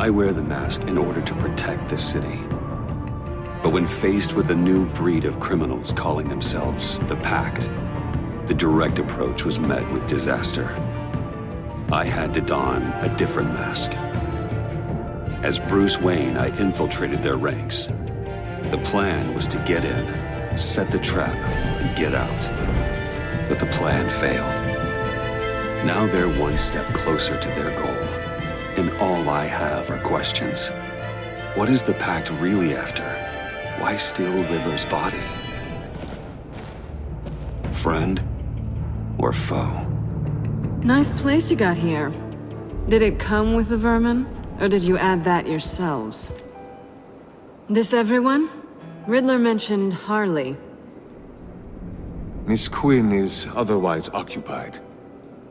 I wear the mask in order to protect this city. But when faced with a new breed of criminals calling themselves the Pact, the direct approach was met with disaster. I had to don a different mask. As Bruce Wayne, I infiltrated their ranks. The plan was to get in, set the trap, and get out. But the plan failed. Now they're one step closer to their goal, and all I have are questions. What is the Pact really after? Why steal Riddler's body? Friend or foe? Nice place you got here. Did it come with the vermin, or did you add that yourselves? This everyone? Riddler mentioned Harley. Miss Quinn is otherwise occupied.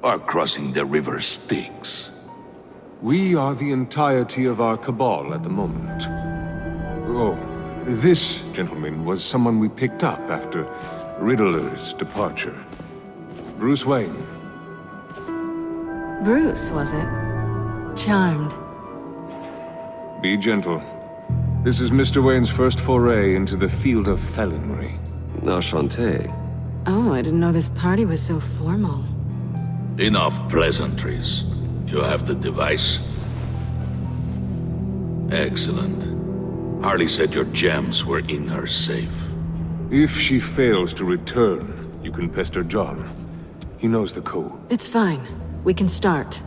Are crossing the river Styx. We are the entirety of our cabal at the moment. Oh, this gentleman was someone we picked up after Riddler's departure. Bruce Wayne. Bruce, was it? Charmed. Be gentle. This is Mr. Wayne's first foray into the field of felonry. Enchanté. Oh, I didn't know this party was so formal. Enough pleasantries. You have the device? Excellent. Harley said your gems were in her safe. If she fails to return, you can pester John. He knows the code. It's fine. We can start.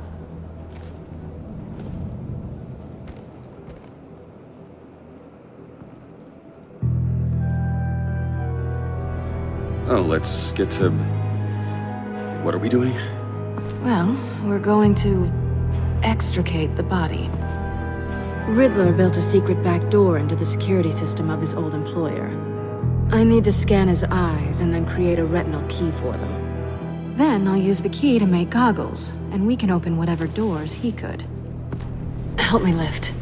Oh, let's get to... What are we doing? Well, we're going to extricate the body. Riddler built a secret back door into the security system of his old employer. I need to scan his eyes and then create a retinal key for them. Then I'll use the key to make goggles, and we can open whatever doors he could. Help me lift.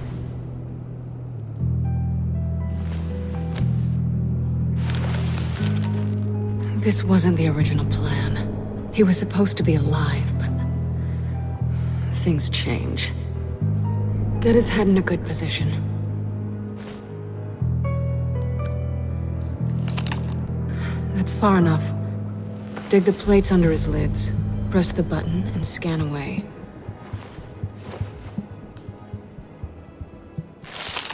This wasn't the original plan. He was supposed to be alive, but things change. Get his head in a good position. That's far enough. Dig the plates under his lids, press the button, and scan away.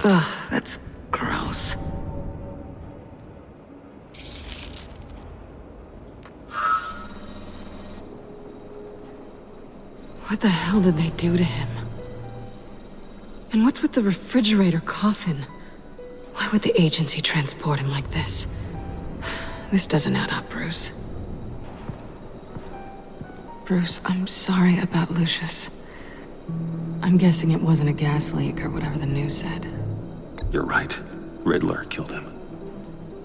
Ugh, that's gross. What the hell did they do to him? And what's with the refrigerator coffin? Why would the agency transport him like this? This doesn't add up, Bruce. Bruce, I'm sorry about Lucius. I'm guessing it wasn't a gas leak or whatever the news said. You're right. Riddler killed him.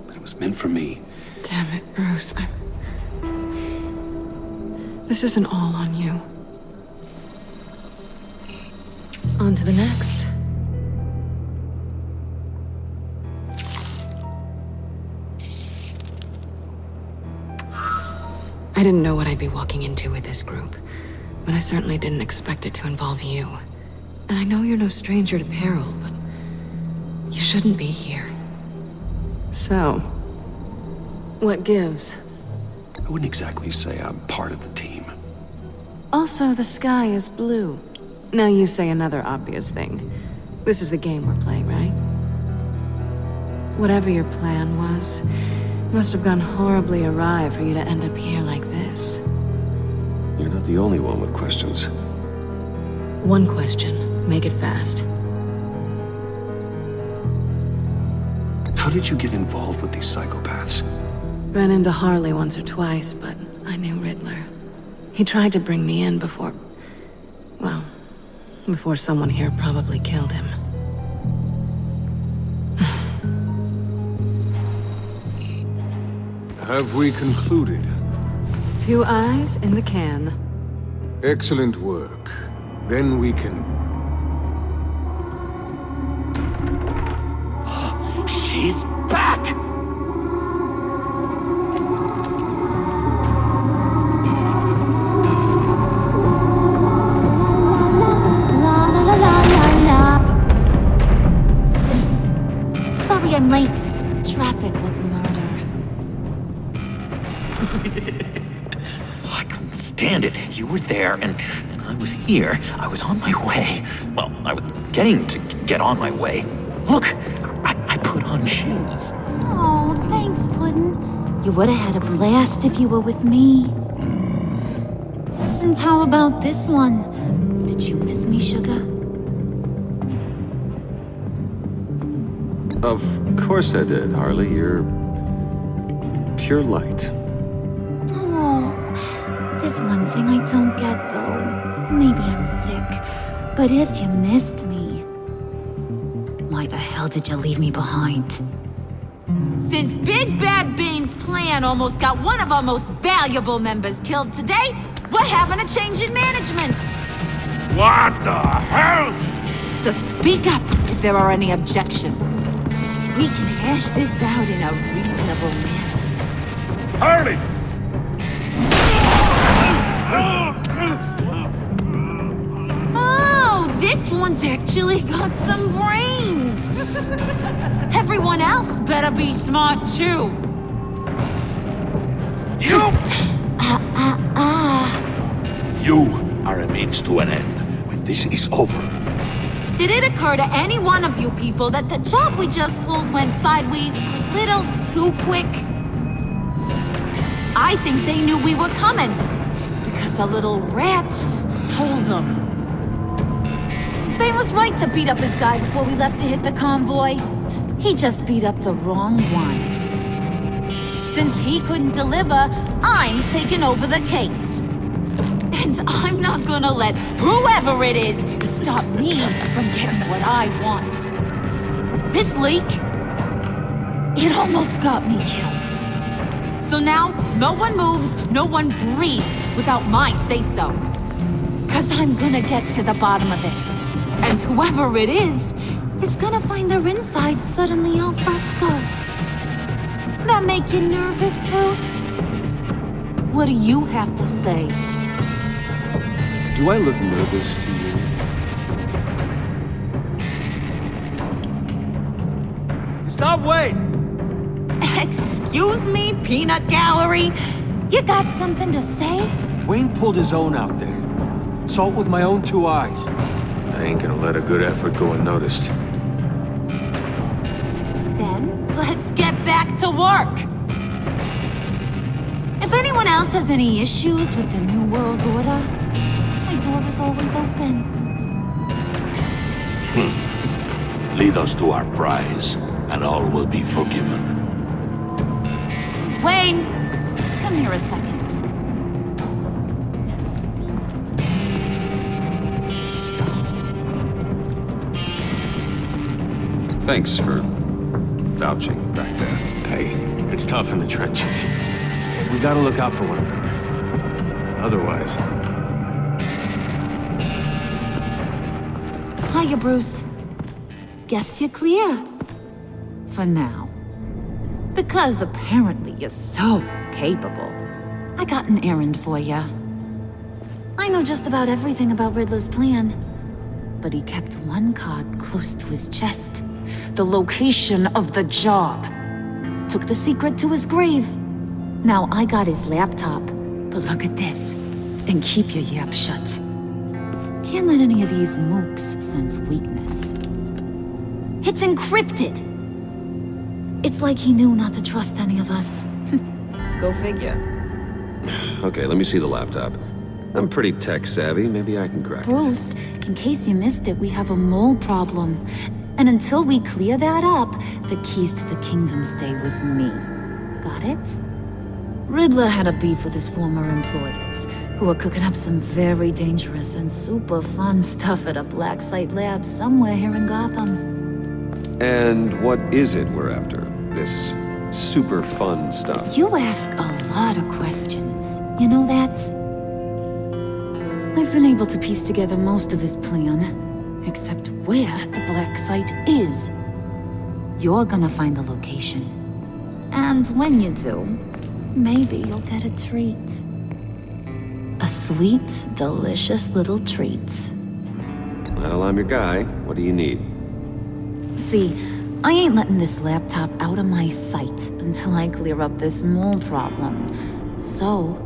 But it was meant for me. Damn it, Bruce. This isn't all on you. On to the next. I didn't know what I'd be walking into with this group, but I certainly didn't expect it to involve you. And I know you're no stranger to peril, but you shouldn't be here. So, what gives? I wouldn't exactly say I'm part of the team. Also, the sky is blue. Now you say another obvious thing. This is the game we're playing, right? Whatever your plan was, it must have gone horribly awry for you to end up here like this. You're not the only one with questions. One question. Make it fast. How did you get involved with these psychopaths? Ran into Harley once or twice, but I knew Riddler. He tried to bring me in before... well, before someone here probably killed him. Have we concluded? 2 eyes in the can. Excellent work. Then we can... She's back! La la la la la la. traffic was murder. I couldn't stand it. You were there, and I was here. I was on my way. Well, I was getting to get on my way. Look, I put on shoes. Oh, thanks, Puddin'. You would have had a blast if you were with me. And how about this one? Did you miss me, Sugar? Of course I did, Harley. You're pure light. Oh, there's one thing I don't get, though. Maybe I'm sick, but if you missed me, why the hell did you leave me behind? Since Big Bad Bane's plan almost got one of our most valuable members killed today, we're having a change in management. What the hell? So speak up if there are any objections. We can hash this out in a reasonable manner. Harley! Oh, this one's actually got some brains. Everyone else better be smart too. You! You are a means to an end. When this is over, Did it occur to any one of you people that the job we just pulled went sideways a little too quick? I think they knew we were coming, because a little rat told them. They was right to beat up his guy before we left to hit the convoy. He just beat up the wrong one. Since he couldn't deliver, I'm taking over the case. And I'm not gonna let whoever it is stop me from getting what I want. This leak, it almost got me killed. So now, no one moves, no one breathes without my say-so. 'Cause I'm gonna get to the bottom of this. And whoever it is gonna find their insides suddenly al fresco. That make you nervous, Bruce? What do you have to say? Do I look nervous to you? Stop, wait! Excuse me, Peanut Gallery? You got something to say? Wayne pulled his own out there. Saw it with my own two eyes. I ain't gonna let a good effort go unnoticed. Then, let's get back to work. If anyone else has any issues with the New World Order, my door is always open. Lead us to our prize, and all will be forgiven. Wayne, come here a second. Thanks for vouching back there. Hey, it's tough in the trenches. We gotta look out for one another. Otherwise... Hiya, Bruce. Guess you're clear. For now. Because apparently you're so capable. I got an errand for ya. I know just about everything about Riddler's plan. But he kept one card close to his chest. The location of the job. Took the secret to his grave. Now I got his laptop. But look at this. And keep your yap shut. Can't let any of these mooks sense weakness. It's encrypted! It's like he knew not to trust any of us. Go figure. Okay, let me see the laptop. I'm pretty tech savvy. Maybe I can crack it. Bruce, in case you missed it, we have a mole problem. And until we clear that up, the keys to the kingdom stay with me. Got it? Riddler had a beef with his former employers, who were cooking up some very dangerous and super fun stuff at a black site lab somewhere here in Gotham. And what is it we're after? This super fun stuff? You ask a lot of questions. You know that? I've been able to piece together most of his plan, except where the black site is. You're gonna find the location. And when you do, maybe you'll get a treat. A sweet, delicious little treat. Well, I'm your guy. What do you need? See, I ain't letting this laptop out of my sight until I clear up this mole problem. So,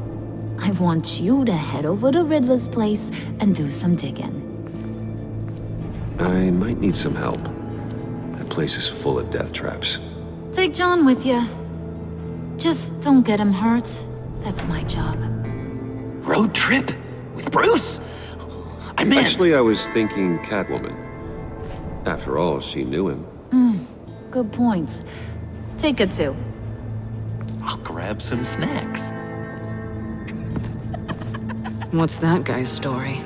I want you to head over to Riddler's place and do some digging. I might need some help. That place is full of death traps. Take John with you. Just don't get him hurt. That's my job. Road trip? With Bruce? I'm in. Actually, I was thinking Catwoman. After all, she knew him. Good points. Take it too. I'll grab some snacks. What's that guy's story?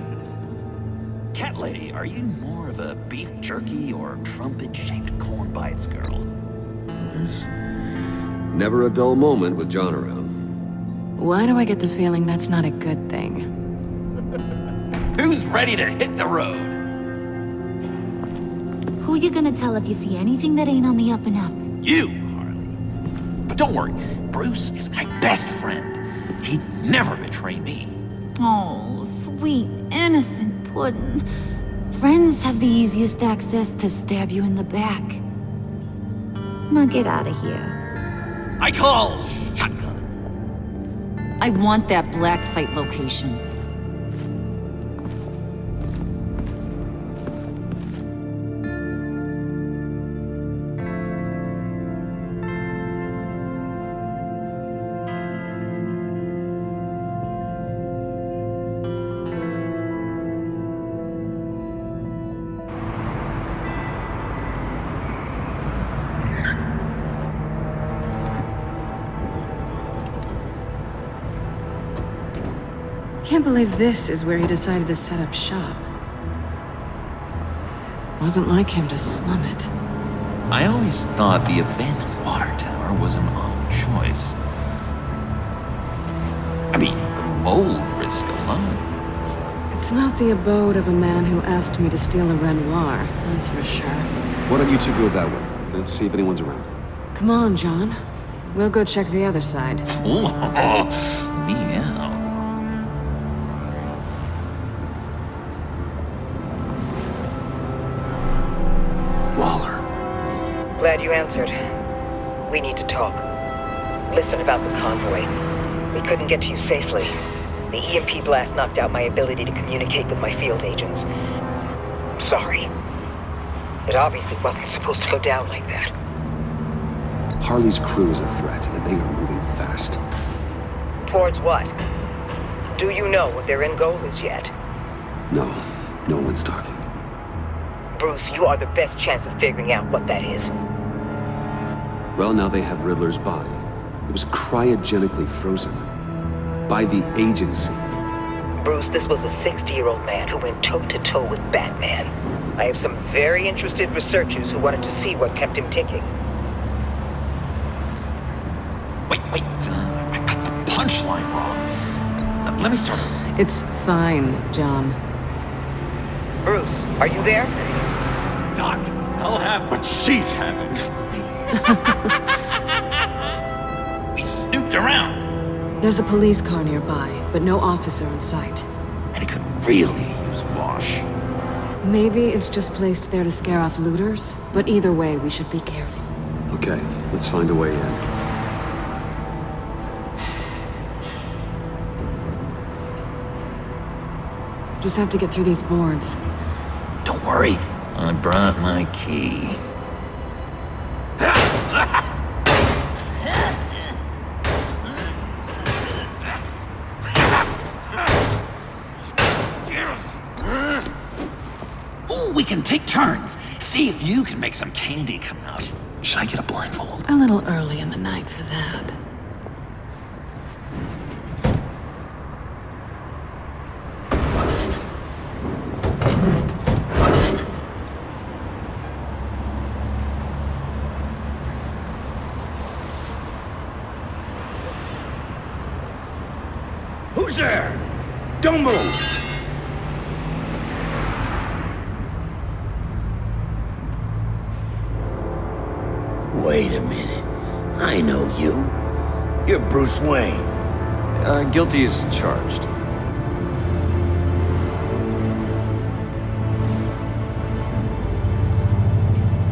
Cat lady, are you more of a beef jerky or trumpet-shaped corn bites girl? There's never a dull moment with John around. Why do I get the feeling that's not a good thing? Who's ready to hit the road? Who you gonna tell if you see anything that ain't on the up and up? You, Harley. But don't worry, Bruce is my best friend. He'd never betray me. Oh, sweet, innocent puddin'. Friends have the easiest access to stab you in the back. Now get out of here. I call shotgun. I want that black site location. Can't believe this is where he decided to set up shop. Wasn't like him to slum it. I always thought the abandoned water tower was an odd choice. I mean, the mold risk alone. It's not the abode of a man who asked me to steal a Renoir, that's for sure. Why don't you two go that way? Okay? See if anyone's around. Come on, John. We'll go check the other side. Meow. Waller. Glad you answered. We need to talk. Listen about the convoy. We couldn't get to you safely. The EMP blast knocked out my ability to communicate with my field agents. I'm sorry. It obviously wasn't supposed to go down like that. Harley's crew is a threat, and they are moving fast. Towards what? Do you know what their end goal is yet? No, no one's talking. Bruce, you are the best chance of figuring out what that is. Well, now they have Riddler's body. It was cryogenically frozen. By the agency. Bruce, this was a 60-year-old man who went toe-to-toe with Batman. I have some very interested researchers who wanted to see what kept him ticking. Wait. I got the punchline wrong. Let me start over. It's fine, John. Bruce, are you there? Doc, I'll have what she's having. We snooped around, There's a police car nearby, but no officer in sight. and it could really use a wash. Maybe it's just placed there to scare off looters, but either way, we should be careful. Okay, let's find a way in. Just have to get through these boards. Don't worry, I brought my key. Ooh, we can take turns. See if you can make some candy come out. Should I get a blindfold? A little early in the night for that. Who's there? Don't move! Wait a minute. I know you. You're Bruce Wayne. Guilty as charged.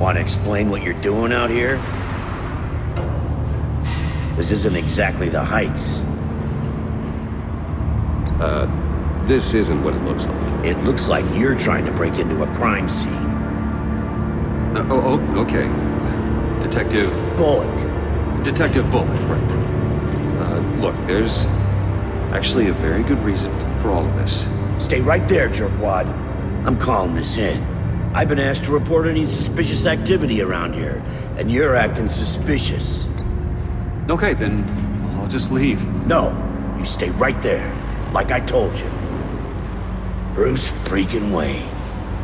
Want to explain what you're doing out here? This isn't exactly the Heights. This isn't what it looks like. It looks like you're trying to break into a crime scene. Okay. Detective Bullock. Bullock, right. Look, there's actually a very good reason for all of this. Stay right there, jerkwad. I'm calling this in. I've been asked to report any suspicious activity around here, and you're acting suspicious. Okay, then I'll just leave. No, you stay right there, like I told you. Bruce freaking Wayne.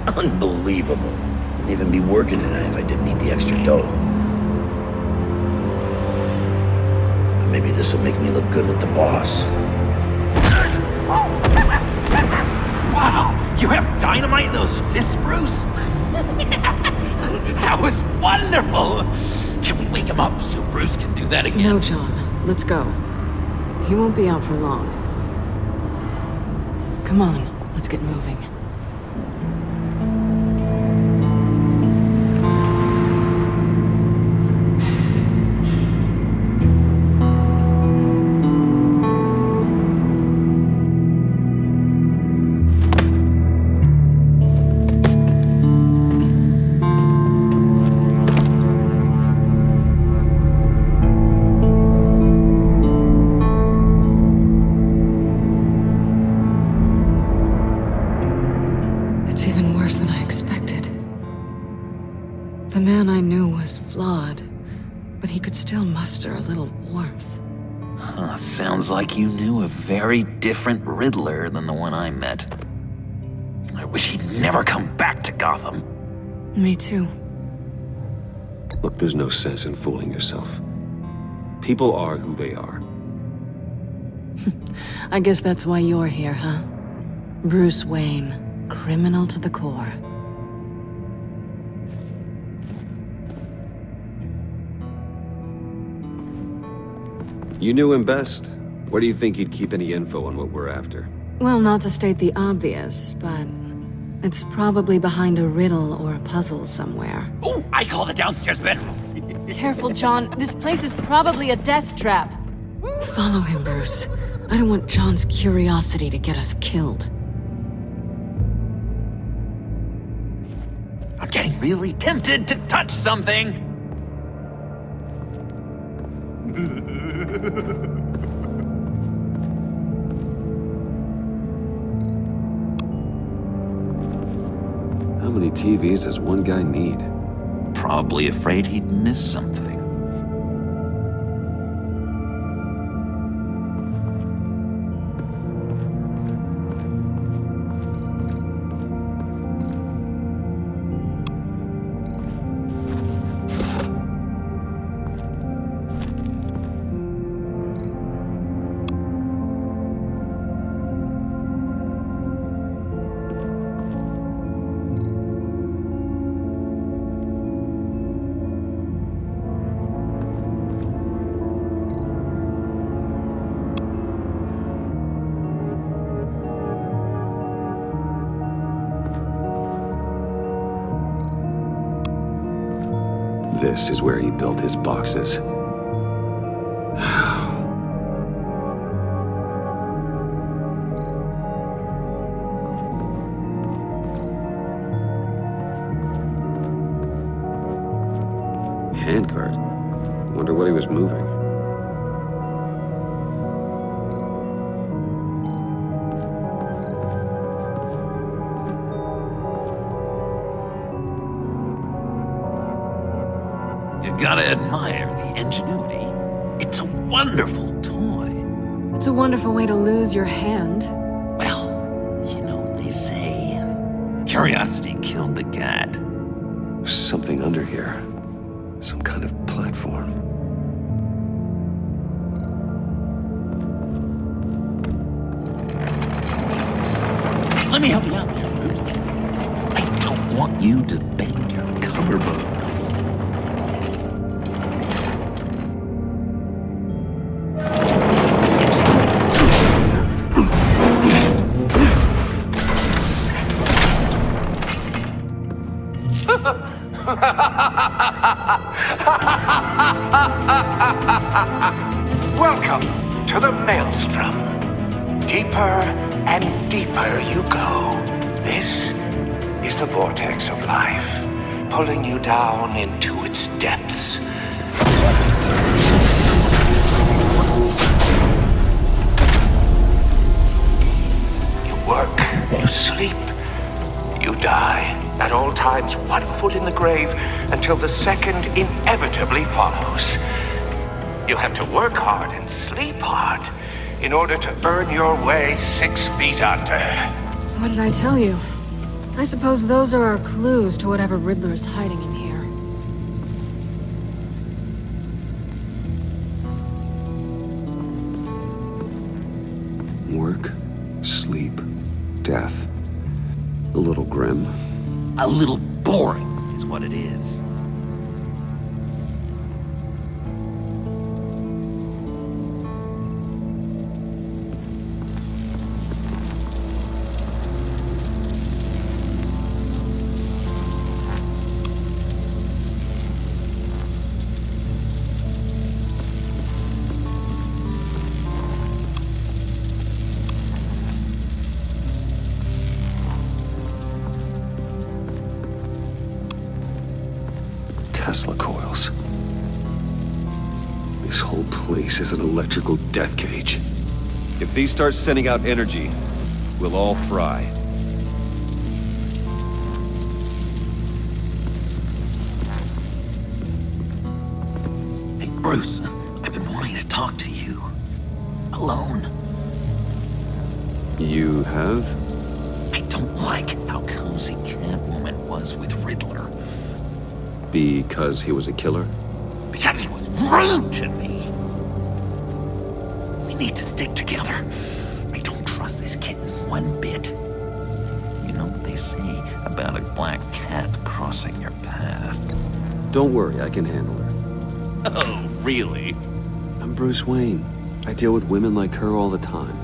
Unbelievable. Wouldn't even be working tonight if I didn't need the extra dough. But maybe this will make me look good with the boss. Wow, you have dynamite in those fists, Bruce? That was wonderful! Can we wake him up so Bruce can do that again? No, John. Let's go. He won't be out for long. Come on, let's get moving. It's even worse than I expected. The man I knew was flawed, but he could still muster a little warmth. Huh, sounds like you knew a very different Riddler than the one I met. I wish he'd never come back to Gotham. Me too. Look, there's no sense in fooling yourself. People are who they are. I guess that's why you're here, huh? Bruce Wayne, criminal to the core. You knew him best. Where do you think he'd keep any info on what we're after? Well, not to state the obvious, but it's probably behind a riddle or a puzzle somewhere. Oh, I call the downstairs bedroom. Careful, John. This place is probably a death trap. Follow him, Bruce. I don't want John's curiosity to get us killed. I'm getting really tempted to touch something. How many TVs does one guy need? Probably afraid he'd miss something. This is where he built his boxes. Handcart. Wonder what he was moving. You gotta admire the ingenuity. It's a wonderful toy. It's a wonderful way to lose your hand. Well, you know what they say. Curiosity killed the cat. There's something under here. Some kind of platform. Let me help you out there, Bruce. I don't want you to bend your collarbone. Welcome to the Maelstrom. Deeper and deeper you go. This is the vortex of life, pulling you down into its depths. You work, you sleep, you die. At all times, 1 foot in the grave until the second inevitably follows. You have to work hard and sleep hard in order to earn your way 6 feet under. What did I tell you? I suppose those are our clues to whatever Riddler is hiding in here. Work, sleep, death. A little grim. A little boring is what it is. Tesla coils. This whole place is an electrical death cage. If these start sending out energy, we'll all fry. Hey, Bruce, I've been wanting to talk to you. Alone. You have? I don't like how cozy Catwoman was with Riddler. Because he was a killer? Because he was rude to me. We need to stick together. I don't trust this kitten one bit. You know what they say about a black cat crossing your path? Don't worry, I can handle her. Oh, really? I'm Bruce Wayne. I deal with women like her all the time.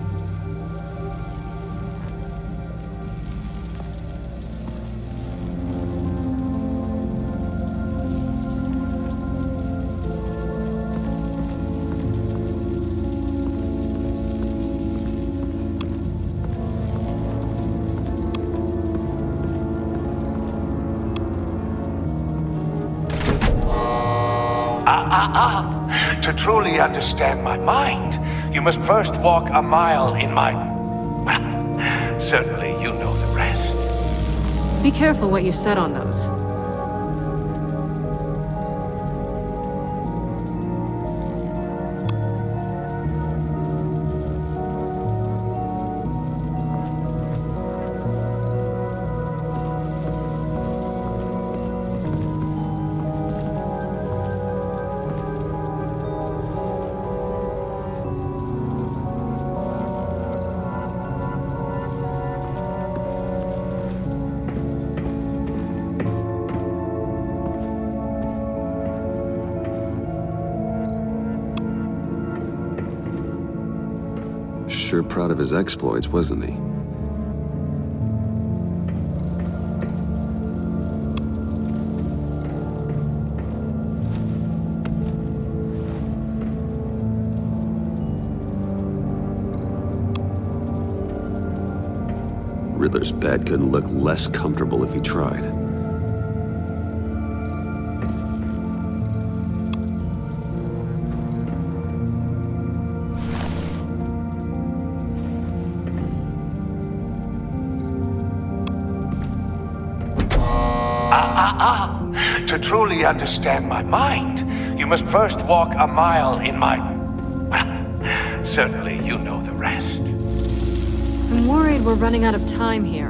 To truly understand my mind, you must first walk a mile in my... Well, certainly you know the rest. Be careful what you said on those. Sure proud of his exploits, wasn't he? Riddler's bed couldn't look less comfortable if he tried. To truly understand my mind, you must first walk a mile in my... Well, certainly you know the rest. I'm worried we're running out of time here.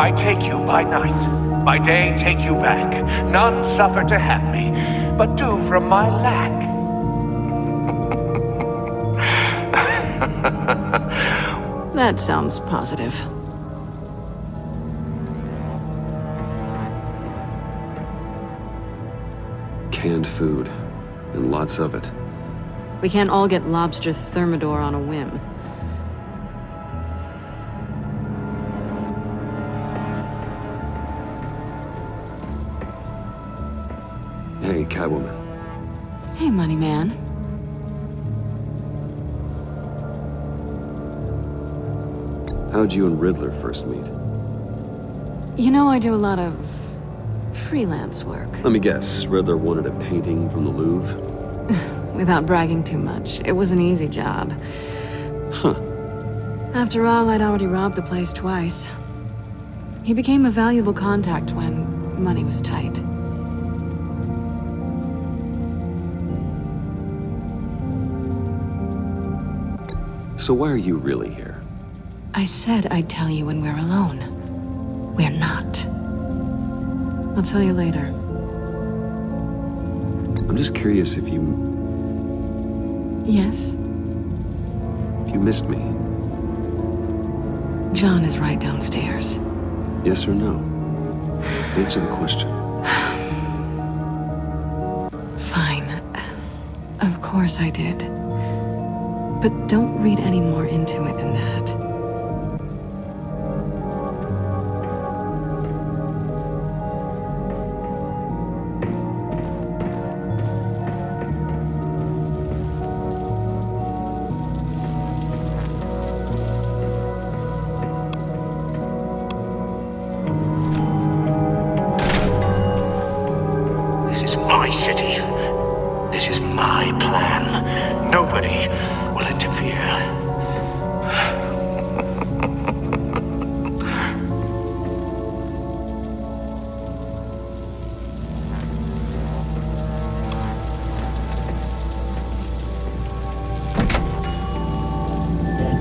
I take you by night. By day, take you back. None suffer to have me, but do from my lack. That sounds positive. Canned food, and lots of it. We can't all get lobster thermidor on a whim. Catwoman. Hey, money man. How'd you and Riddler first meet? You know I do a lot of freelance work. Let me guess, Riddler wanted a painting from the Louvre? Without bragging too much, it was an easy job. Huh. After all, I'd already robbed the place twice. He became a valuable contact when money was tight. So why are you really here? I said I'd tell you when we're alone. We're not. I'll tell you later. I'm just curious if you Yes? missed me. John is right downstairs. Yes or no? Answer the question. Fine. Of course I did. But don't read any more into it than that. This is my city. This is my plan. Nobody will interfere.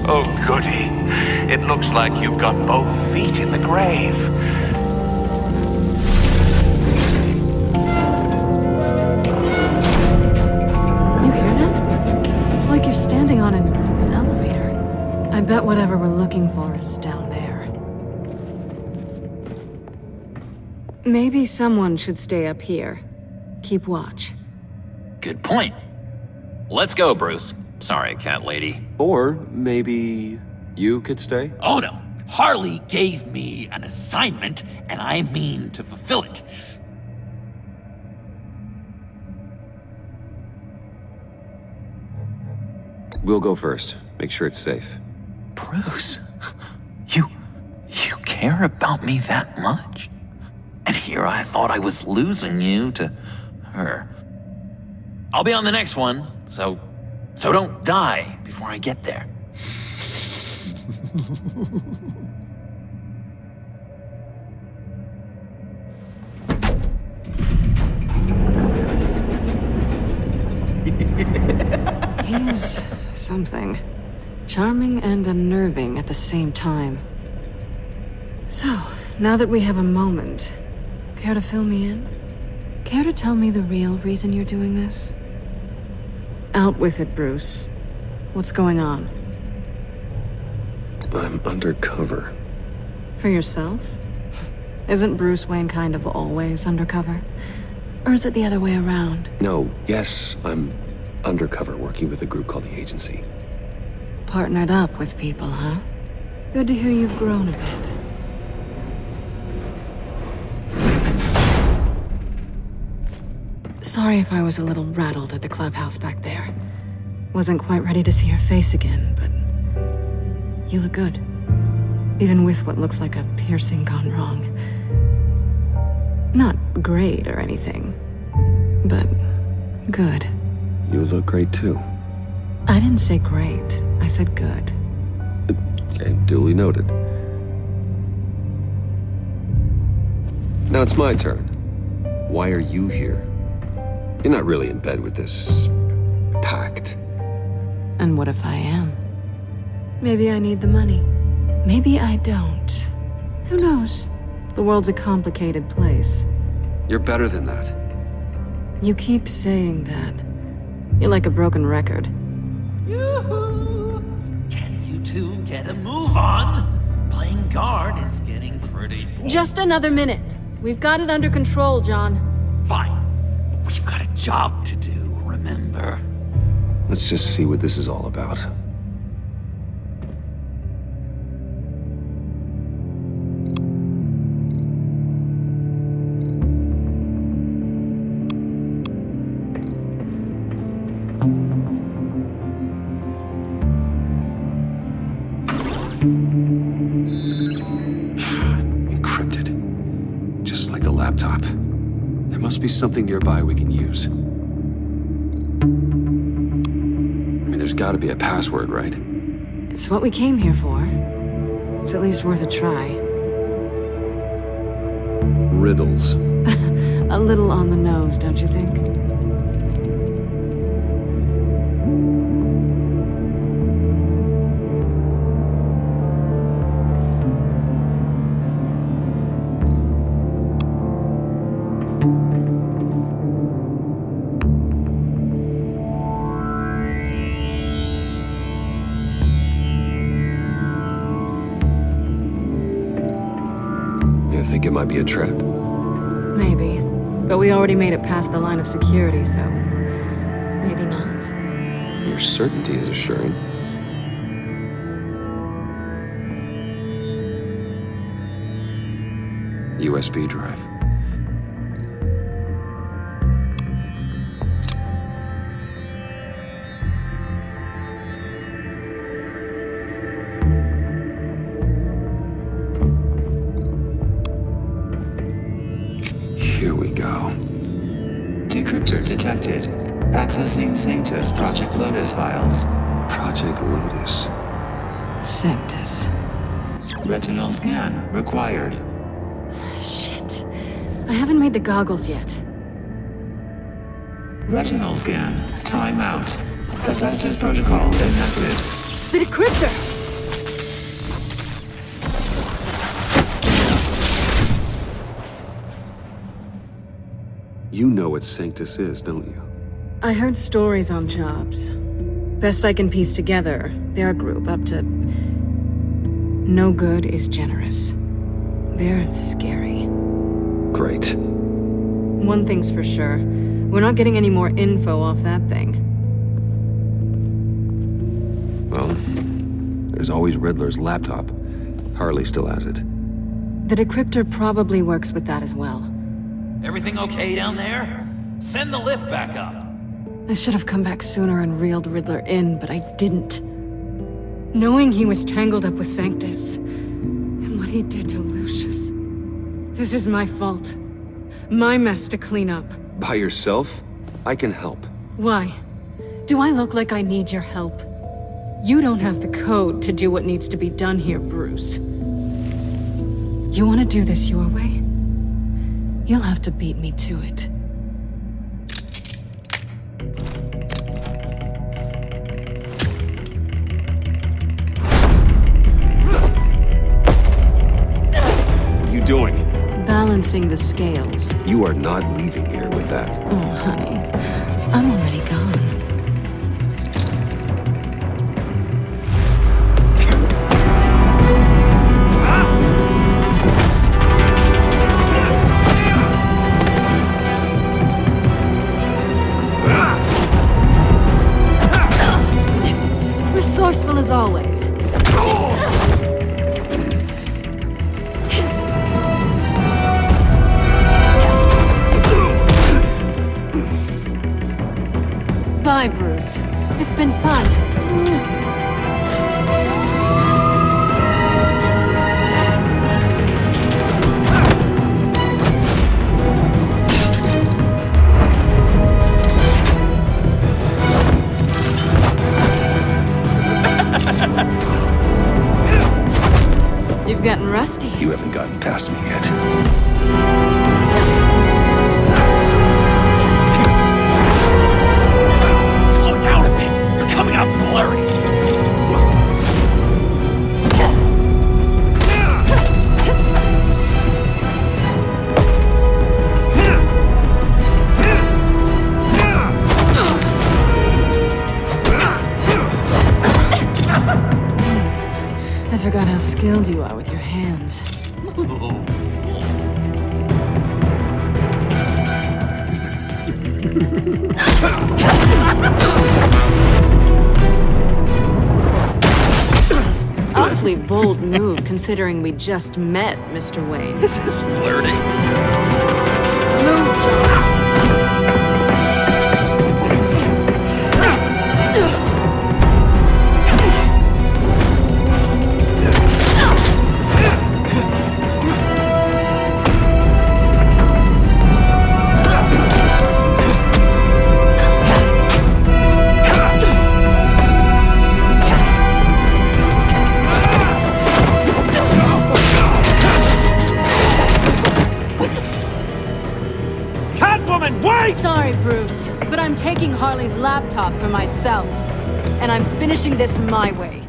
Oh, goody. It looks like you've got both feet in the grave. You hear that? It's like you're standing on an elevator. I bet whatever we're looking for is down there. Maybe someone should stay up here. Keep watch. Good point. Let's go, Bruce. Sorry, cat lady. Or maybe you could stay? Oh no! Harley gave me an assignment, and I mean to fulfill it. We'll go first. Make sure it's safe. Bruce, you care about me that much? And here I thought I was losing you to her. I'll be on the next one, so don't die before I get there. He's something. Charming and unnerving at the same time. So, now that we have a moment, care to fill me in? Care to tell me the real reason you're doing this? Out with it, Bruce. What's going on? I'm undercover. For yourself? Isn't Bruce Wayne kind of always undercover? Or is it the other way around? No, yes, I'm undercover working with a group called the Agency. Partnered up with people, huh? Good to hear you've grown a bit. Sorry if I was a little rattled at the clubhouse back there. Wasn't quite ready to see your face again, but you look good. Even with what looks like a piercing gone wrong. Not great or anything, but good. You look great too. I didn't say great, I said good. Okay, duly noted. Now it's my turn. Why are you here? You're not really in bed with this pact. And what if I am? Maybe I need the money. Maybe I don't. Who knows? The world's a complicated place. You're better than that. You keep saying that. You're like a broken record. Yoo-hoo! Can you two get a move on? Playing guard is getting pretty boring. Just another minute. We've got it under control, John. Fine. But we've got a job to do, remember? Let's just see what this is all about. laptop. There must be something nearby we can use. I mean, there's gotta be a password, right? It's what we came here for. It's at least worth a try. Riddles. A little on the nose, don't you think? You think it might be a trap? Maybe. But we already made it past the line of security, so maybe not. Your certainty is assuring. USB drive. Here we go. Decryptor detected. Accessing Sanctus Project Lotus files. Project Lotus. Sanctus. Retinal scan required. Shit. I haven't made the goggles yet. Retinal scan. Timeout. Hephaestus protocol enacted. The decryptor! You know what Sanctus is, don't you? I heard stories on jobs. Best I can piece together, they're a group up to... No good is generous. They're scary. Great. One thing's for sure. We're not getting any more info off that thing. Well, there's always Riddler's laptop. Harley still has it. The decryptor probably works with that as well. Everything okay down there? Send the lift back up. I should have come back sooner and reeled Riddler in, but I didn't. Knowing he was tangled up with Sanctus, and what he did to Lucius. This is my fault. My mess to clean up. By yourself? I can help. Why? Do I look like I need your help? You don't have the code to do what needs to be done here, Bruce. You want to do this your way? You'll have to beat me to it. What are you doing? Balancing the scales. You are not leaving here with that. Oh, honey. I'm already gone. Resourceful as always. Bye, Bruce. It's been fun. You've gotten rusty. You haven't gotten past me yet. Slow down a bit. You're coming out blurry. I forgot how skilled you are with your hands. Awfully bold move, considering we just met, Mr. Wayne. This is flirting. Move, John. die! Sorry, Bruce, but I'm taking Harley's laptop for myself. And I'm finishing this my way.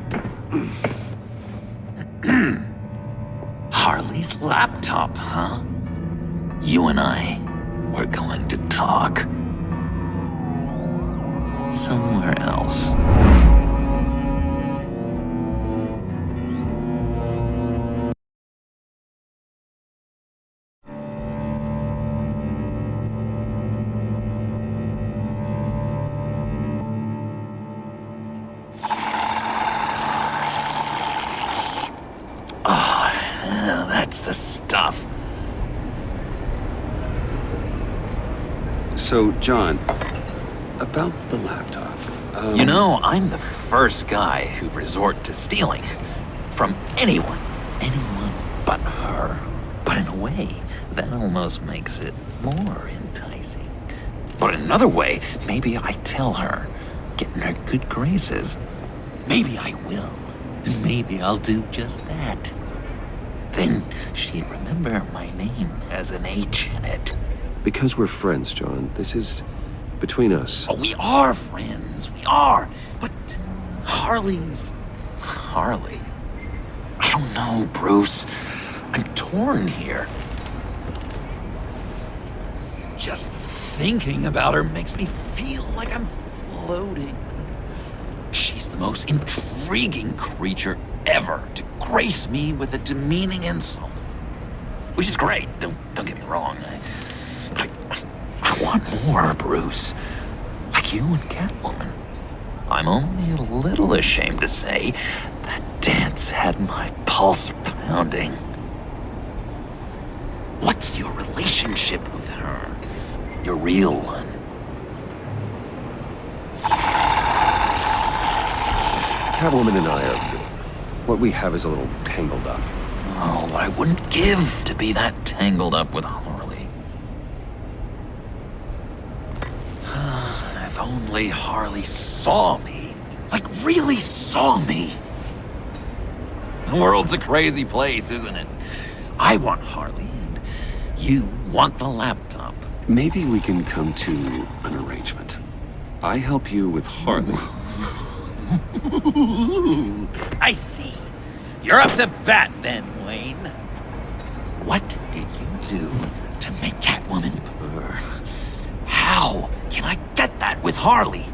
Harley's laptop, huh? You and I, we're going to talk. Somewhere else. That's the stuff. So, John, about the laptop. You know, I'm the first guy who'd resort to stealing. From anyone. Anyone but her. But in a way, that almost makes it more enticing. But in another way, maybe I tell her, get in her good graces. Maybe I will. And maybe I'll do just that. Then she'd remember my name has an H in it. Because we're friends, John. This is between us. Oh, we are friends. We are. But Harley's... Harley? I don't know, Bruce. I'm torn here. Just thinking about her makes me feel like I'm floating. She's the most intriguing creature ever to grace me with a demeaning insult. Which is great, don't get me wrong. I want more, Bruce. Like you and Catwoman. I'm only a little ashamed to say that dance had my pulse pounding. What's your relationship with her? Your real one? Catwoman and I are... What we have is a little tangled up. Oh, I wouldn't give to be that tangled up with Harley. If only Harley saw me. Like, really saw me. The world's a crazy place, isn't it? I want Harley, and you want the laptop. Maybe we can come to an arrangement. I help you with Harley. I see. You're up to bat then, Wayne. What did you do to make Catwoman purr? How can I get that with Harley?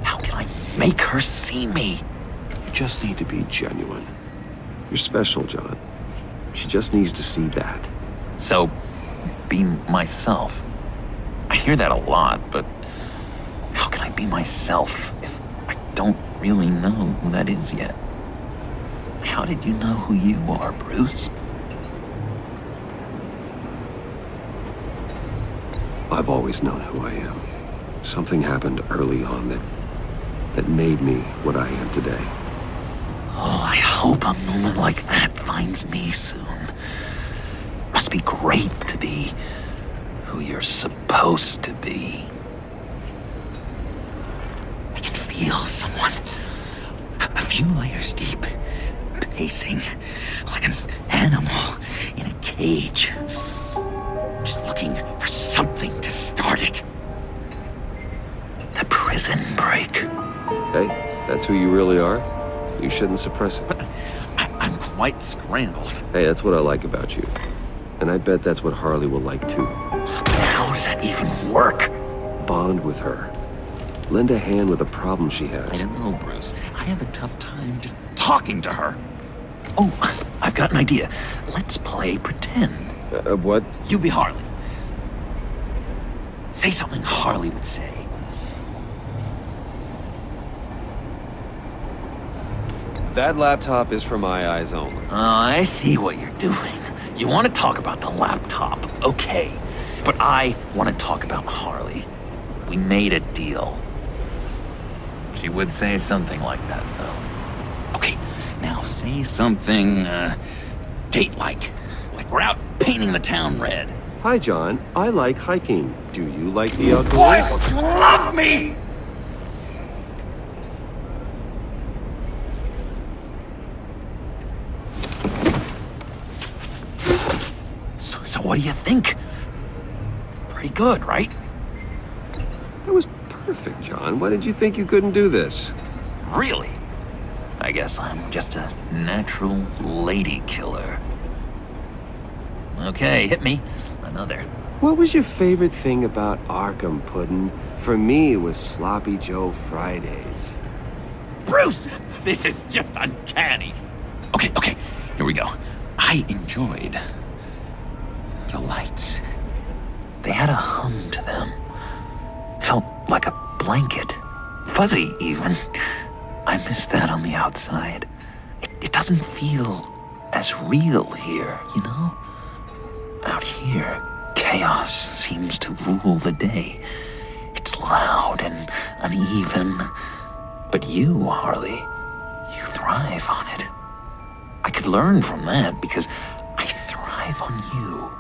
How can I make her see me? You just need to be genuine. You're special, John. She just needs to see that. So, be myself. I hear that a lot, but how can I be myself if I don't really know who that is yet? How did you know who you are, Bruce? I've always known who I am. Something happened early on that made me what I am today. Oh, I hope a moment like that finds me soon. Must be great to be who you're supposed to be. I can feel someone a few layers deep, pacing like an animal in a cage. Just looking for something to start it. The prison break. Hey, that's who you really are? You shouldn't suppress it. But I'm quite scrambled. Hey, that's what I like about you. And I bet that's what Harley will like too. How does that even work? Bond with her. Lend a hand with a problem she has. I don't know, Bruce. I have a tough time just talking to her. Oh, I've got an idea. Let's play pretend. What? You be Harley. Say something Harley would say. That laptop is for my eyes only. I see what you're doing. You want to talk about the laptop, okay. But I want to talk about Harley. We made a deal. She would say something like that, though. Okay, now say something, date-like. Like we're out painting the town red. Hi, John. I like hiking. Do you like the outdoors? Boys, you love me! What do you think? Pretty good, right? That was perfect, John. Why did you think you couldn't do this? Really? I guess I'm just a natural lady killer. Okay, hit me. Another. What was your favorite thing about Arkham, Puddin'? For me, it was Sloppy Joe Fridays. Bruce! This is just uncanny. Okay, here we go. I enjoyed the lights. They had a hum to them. Felt like a blanket. Fuzzy, even. I miss that on the outside. It doesn't feel as real here, you know? Out here, chaos seems to rule the day. It's loud and uneven. But you, Harley, you thrive on it. I could learn from that because I thrive on you.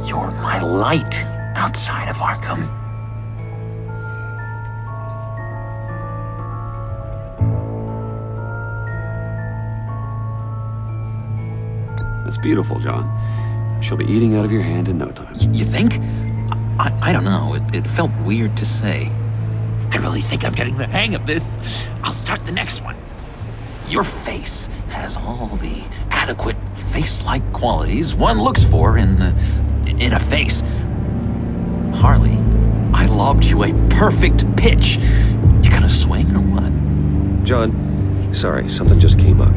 You're my light outside of Arkham. That's beautiful, John. She'll be eating out of your hand in no time. You think? I don't know. It felt weird to say. I really think I'm getting the hang of this. I'll start the next one. Your face has all the adequate face-like qualities one looks for in a face. Harley, I lobbed you a perfect pitch. You gonna swing or what? John, sorry, something just came up.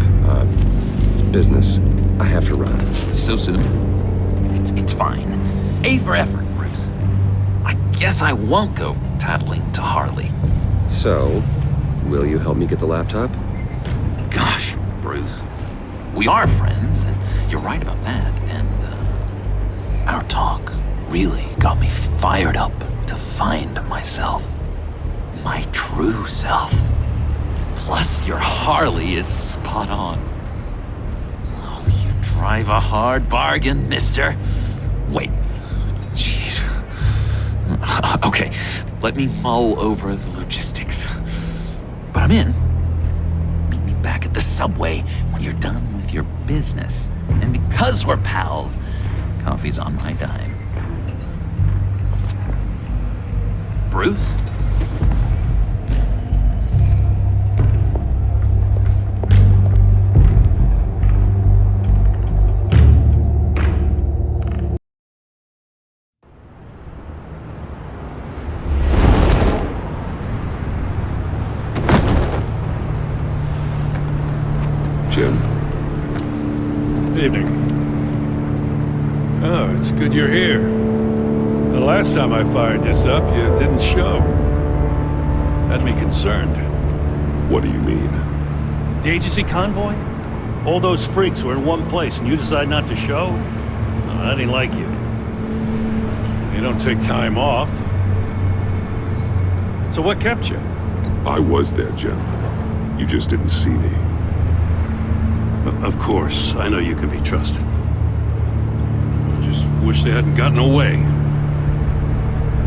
It's business. I have to run. So soon? It's fine. A for effort, Bruce. I guess I won't go tattling to Harley. So, will you help me get the laptop? Gosh, Bruce. We are friends, and you're right about that. And our talk really got me fired up to find myself. My true self. Plus, your Harley is spot on. Oh, you drive a hard bargain, mister. Wait. Jeez. Okay, let me mull over the logistics. But I'm in. Meet me back at the subway when you're done with your business. And because we're pals, coffee's on my dime. Bruce? Jim. Evening. Oh, it's good you're here. The last time I fired this up, you didn't show. Had me concerned. What do you mean? The agency convoy? All those freaks were in one place and you decide not to show? Oh, I didn't like you. You don't take time off. So what kept you? I was there, Jim. You just didn't see me. Of course, I know you can be trusted. I just wish they hadn't gotten away.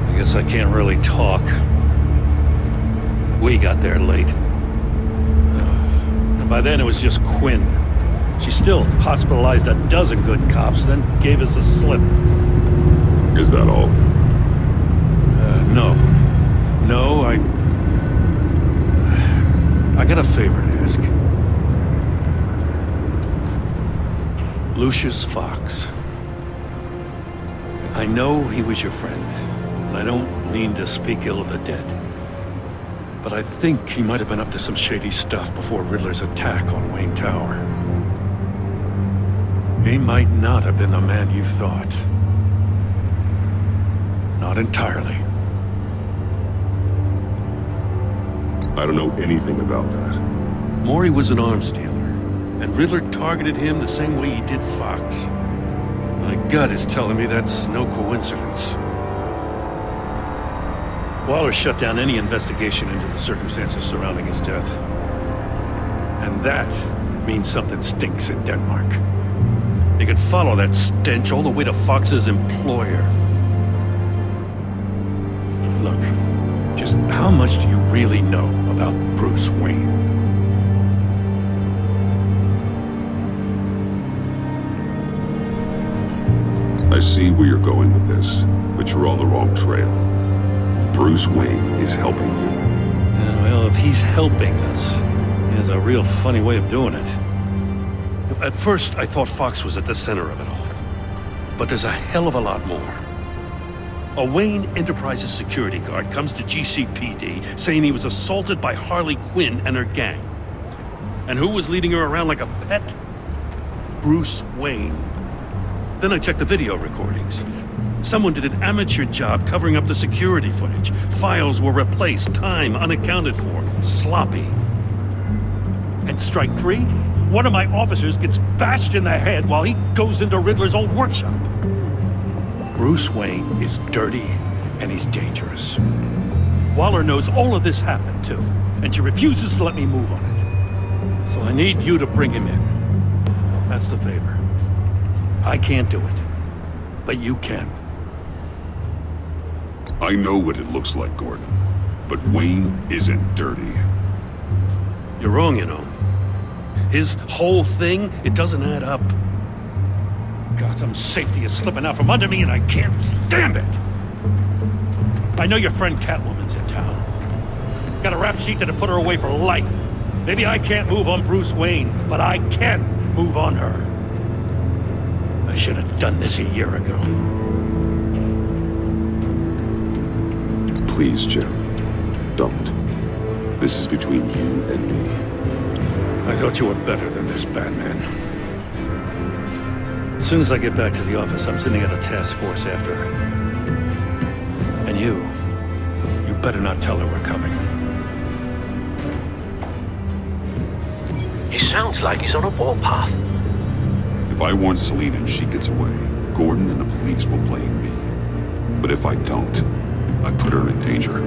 I guess I can't really talk. We got there late. And by then it was just Quinn. She still hospitalized a dozen good cops, then gave us a slip. Is that all? No. No, I got a favor to ask. Lucius Fox. I know he was your friend, and I don't mean to speak ill of the dead. But I think he might have been up to some shady stuff before Riddler's attack on Wayne Tower. He might not have been the man you thought. Not entirely. I don't know anything about that. Maury was an arms dealer, and Riddler targeted him the same way he did Fox. My gut is telling me that's no coincidence. Waller shut down any investigation into the circumstances surrounding his death. And that means something stinks in Denmark. You could follow that stench all the way to Fox's employer. Look, just how much do you really know about Bruce Wayne? see where you're going with this, but you're on the wrong trail. Bruce Wayne is helping you. Well, if he's helping us, he has a real funny way of doing it. At first, I thought Fox was at the center of it all. But there's a hell of a lot more. A Wayne Enterprises security guard comes to GCPD saying he was assaulted by Harley Quinn and her gang. And who was leading her around like a pet? Bruce Wayne. Then I checked the video recordings. Someone did an amateur job covering up the security footage. Files were replaced, time unaccounted for, sloppy. And strike three? One of my officers gets bashed in the head while he goes into Riddler's old workshop. Bruce Wayne is dirty and he's dangerous. Waller knows all of this happened too, and she refuses to let me move on it. So I need you to bring him in. That's the favor. I can't do it, but you can. I know what it looks like, Gordon, but Wayne isn't dirty. You're wrong, you know. His whole thing, it doesn't add up. Gotham's safety is slipping out from under me and I can't stand it. I know your friend Catwoman's in town. Got a rap sheet that'll put her away for life. Maybe I can't move on Bruce Wayne, but I can move on her. I should have done this a year ago. Please, Jim, don't. This is between you and me. I thought you were better than this, Batman. As soon as I get back to the office, I'm sending out a task force after her. And you better not tell her we're coming. He sounds like he's on a warpath. If I warn Selina and she gets away, Gordon and the police will blame me. But if I don't, I put her in danger.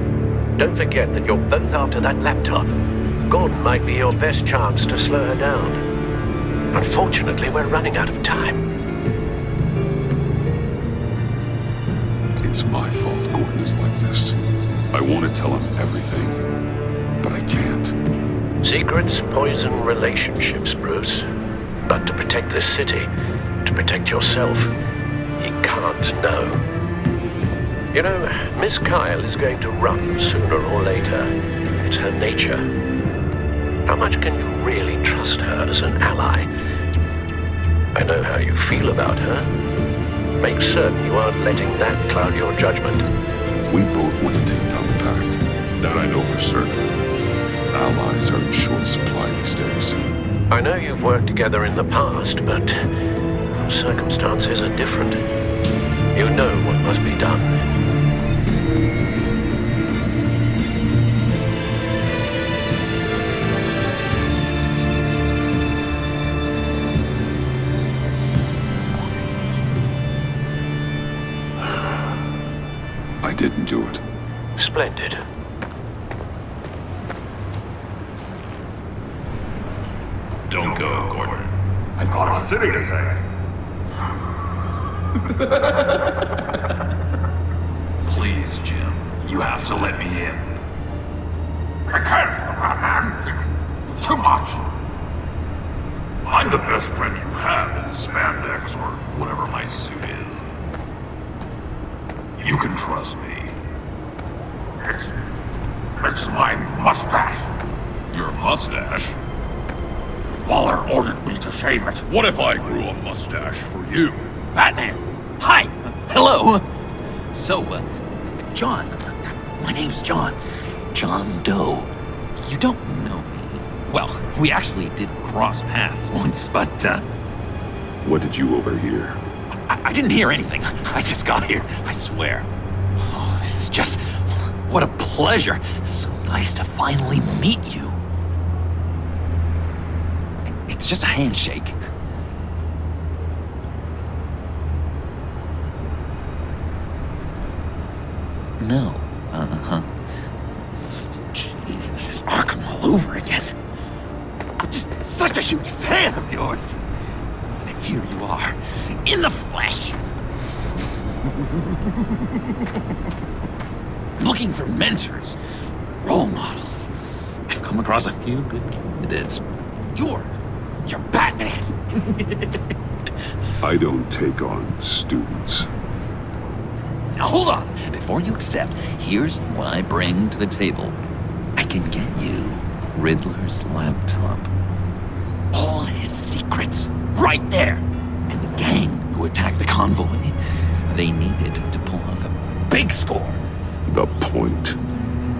Don't forget that you're both after that laptop. Gordon might be your best chance to slow her down. Unfortunately, we're running out of time. It's my fault Gordon is like this. I want to tell him everything, but I can't. Secrets poison relationships, Bruce. But to protect this city, to protect yourself, you can't know. You know, Miss Kyle is going to run sooner or later. It's her nature. How much can you really trust her as an ally? I know how you feel about her. Make certain you aren't letting that cloud your judgment. We both want to take down the Pact. That I know for certain. Allies are in short supply these days. I know you've worked together in the past, but circumstances are different. You know what must be done. I didn't do it. Splendid. Don't go, Gordon. I've got a city to save. Please, Jim. You have to let me in. I can't, Batman. It's too much. I'm the best friend you have in spandex or whatever my suit is. You can trust me. It's my mustache. Your mustache? Waller ordered me to shave it. What if I grew a mustache for you? Batman! Hi! Hello! So, John. My name's John. John Doe. You don't know me. Well, we actually did cross paths once, but, What did you overhear? I didn't hear anything. I just got here, I swear. Oh, this is just... What a pleasure. So nice to finally meet you. It's just a handshake. No. Uh-huh. Jeez, this is Arkham all over again. I'm just such a huge fan of yours. And here you are, in the flesh. Looking for mentors, role models. I've come across a few good candidates. You're Batman. I don't take on students. Now hold on! Before you accept, here's what I bring to the table. I can get you Riddler's laptop. All his secrets, right there! And the gang who attacked the convoy, they needed to pull off a big score. The point.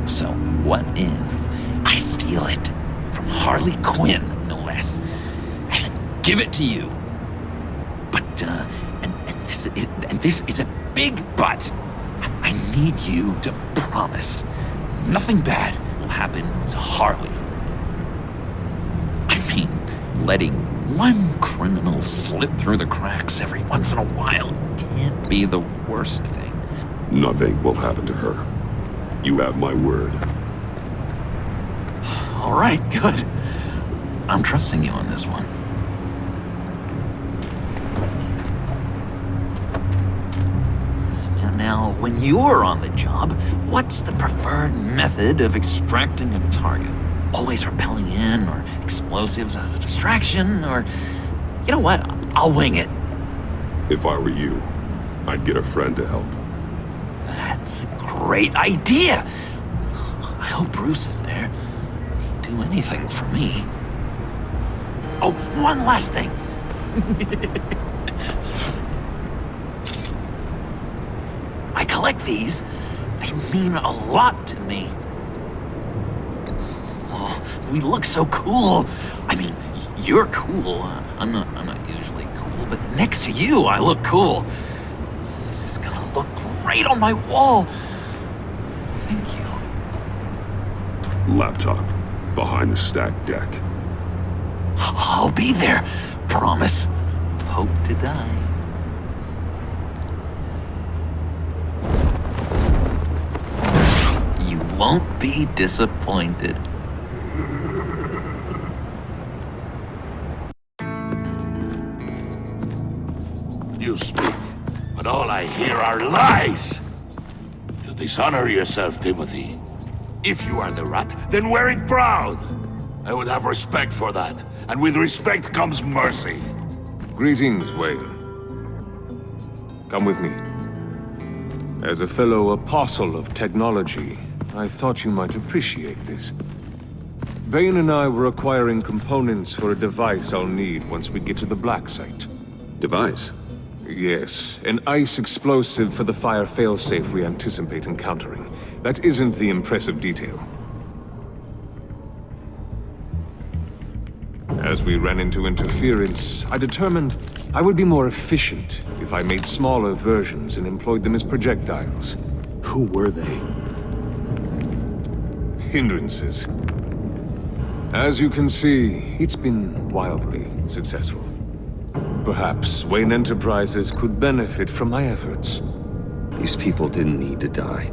So what if I steal it from Harley Quinn, no less, and then give it to you? But, and this is a big but. I need you to promise nothing bad will happen to Harley. I mean, letting one criminal slip through the cracks every once in a while can't be the worst thing. Nothing will happen to her. You have my word. All right, good. I'm trusting you on this one. Now, when you're on the job, what's the preferred method of extracting a target? Always rappelling in, or explosives as a distraction, or... You know what? I'll wing it. If I were you, I'd get a friend to help. That's a great idea! I hope Bruce is there. He'd do anything for me. Oh, one last thing! I collect these. They mean a lot to me. Oh, we look so cool. I mean, you're cool. I'm not usually cool, but next to you, I look cool. This is gonna look great on my wall. Thank you. Laptop. Behind the stacked deck. I'll be there. Promise. Hope to die. You won't be disappointed. You speak, but all I hear are lies! You dishonor yourself, Timothy. If you are the rat, then wear it proud! I would have respect for that, and with respect comes mercy. Greetings, Wayne. Come with me. As a fellow apostle of technology, I thought you might appreciate this. Bane and I were acquiring components for a device I'll need once we get to the Black Site. Device? Yes, an ice explosive for the fire failsafe we anticipate encountering. That isn't the impressive detail. As we ran into interference, I determined I would be more efficient if I made smaller versions and employed them as projectiles. Who were they? Hindrances. As you can see, it's been wildly successful. Perhaps Wayne Enterprises could benefit from my efforts. These people didn't need to die.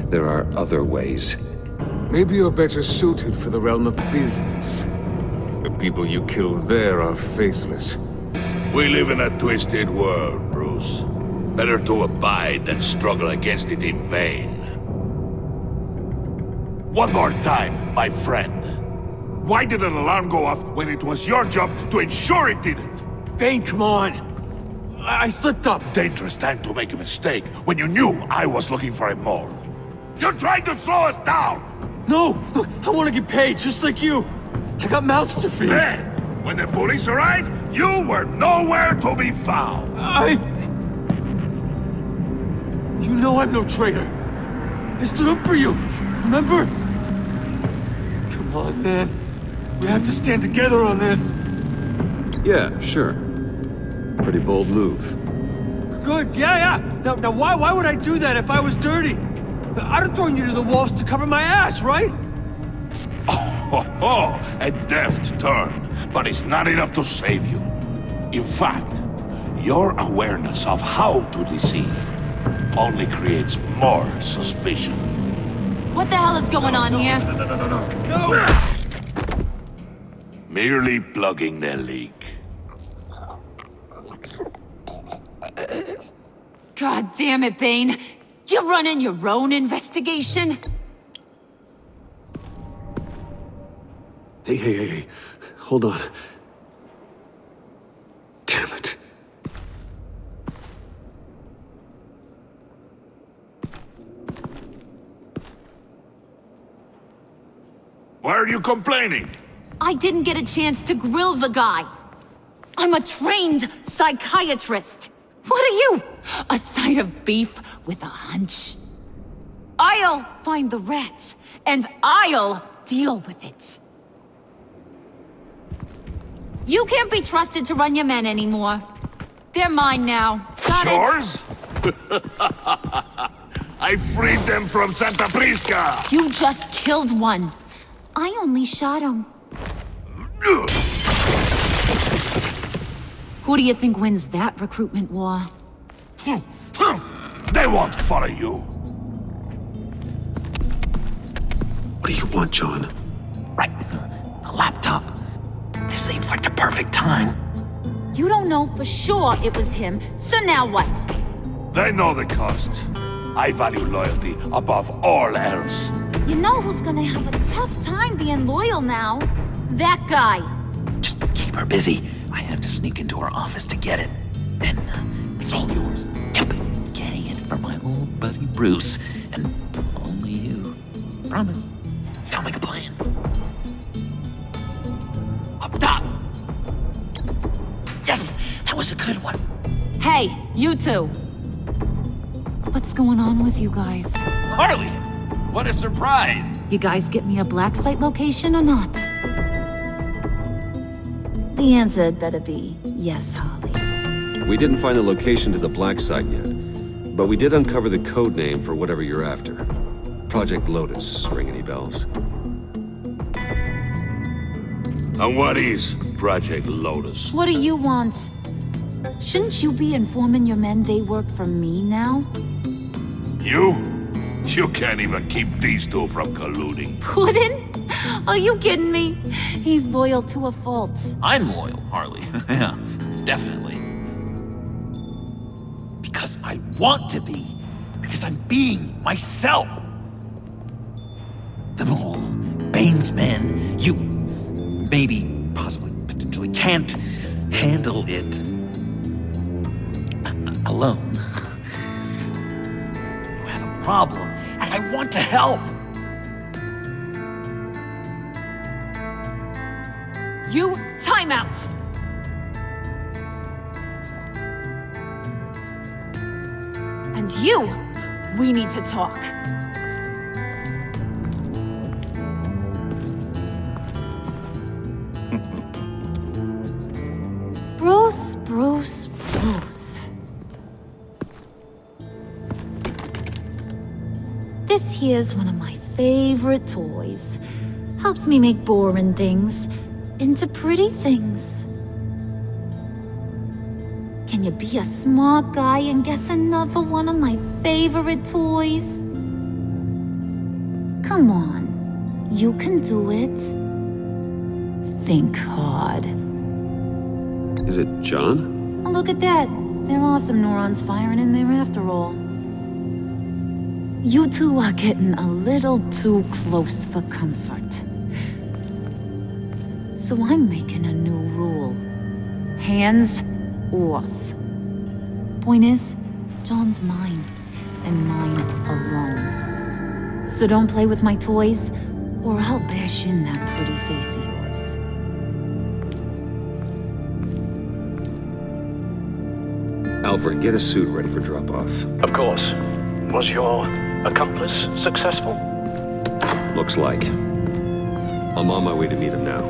There are other ways. Maybe you're better suited for the realm of business. The people you kill there are faceless. We live in a twisted world, Bruce. Better to abide than struggle against it in vain. One more time, my friend. Why did an alarm go off when it was your job to ensure it didn't? Bane, come on! I slipped up! Dangerous time to make a mistake when you knew I was looking for a mole. You're trying to slow us down! No! Look, I want to get paid, just like you! I got mouths to feed! Then, when the police arrived, you were nowhere to be found! You know I'm no traitor! I stood up for you, remember? Come on, man. We have to stand together on this! Yeah, sure. Pretty bold move. Good, yeah. Now why would I do that if I was dirty? I'd have thrown you to the walls to cover my ass, right? Oh, a deft turn, but it's not enough to save you. In fact, your awareness of how to deceive only creates more suspicion. What the hell is going on here? No! Merely plugging the leak. God damn it, Bane. You're running your own investigation? Hey. Hold on. Damn it. Why are you complaining? I didn't get a chance to grill the guy. I'm a trained psychiatrist. What are you? A side of beef with a hunch? I'll find the rat, and I'll deal with it. You can't be trusted to run your men anymore. They're mine now. Got Yours? I freed them from Santa Prisca! You just killed one. I only shot him. Who do you think wins that recruitment war? They won't follow you. What do you want, John? Right. A laptop. This seems like the perfect time. You don't know for sure it was him, so now what? They know the cost. I value loyalty above all else. You know who's gonna have a tough time being loyal now? That guy. Just keep her busy. I have to sneak into her office to get it. And it's all yours. Yep. Getting it from my old buddy Bruce. And only you. Promise. Sound like a plan. Up top. Yes, that was a good one. Hey, you two. What's going on with you guys? Harley! What a surprise! You guys get me a black site location or not? The answer had better be yes, Harley. We didn't find the location to the black site yet, but we did uncover the code name for whatever you're after. Project Lotus. Ring any bells? And what is Project Lotus? What do you want? Shouldn't you be informing your men they work for me now? You? You can't even keep these two from colluding. Puddin'? Are you kidding me? He's loyal to a fault. I'm loyal, Harley. Yeah, definitely. Because I want to be. Because I'm being myself. The mole, Bane's men, you maybe, possibly, potentially can't handle it alone. You have a problem, and I want to help. You, time out! And you, we need to talk. Bruce. This here's one of my favorite toys. Helps me make boring things into pretty things. Can you be a smart guy and guess another one of my favorite toys? Come on, you can do it. Think hard. Is it John? Oh, look at that. There are some neurons firing in there after all. You two are getting a little too close for comfort. So I'm making a new rule. Hands off. Point is, John's mine, and mine alone. So don't play with my toys, or I'll bash in that pretty face of yours. Alfred, get a suit ready for drop-off. Of course. Was your accomplice successful? Looks like. I'm on my way to meet him now.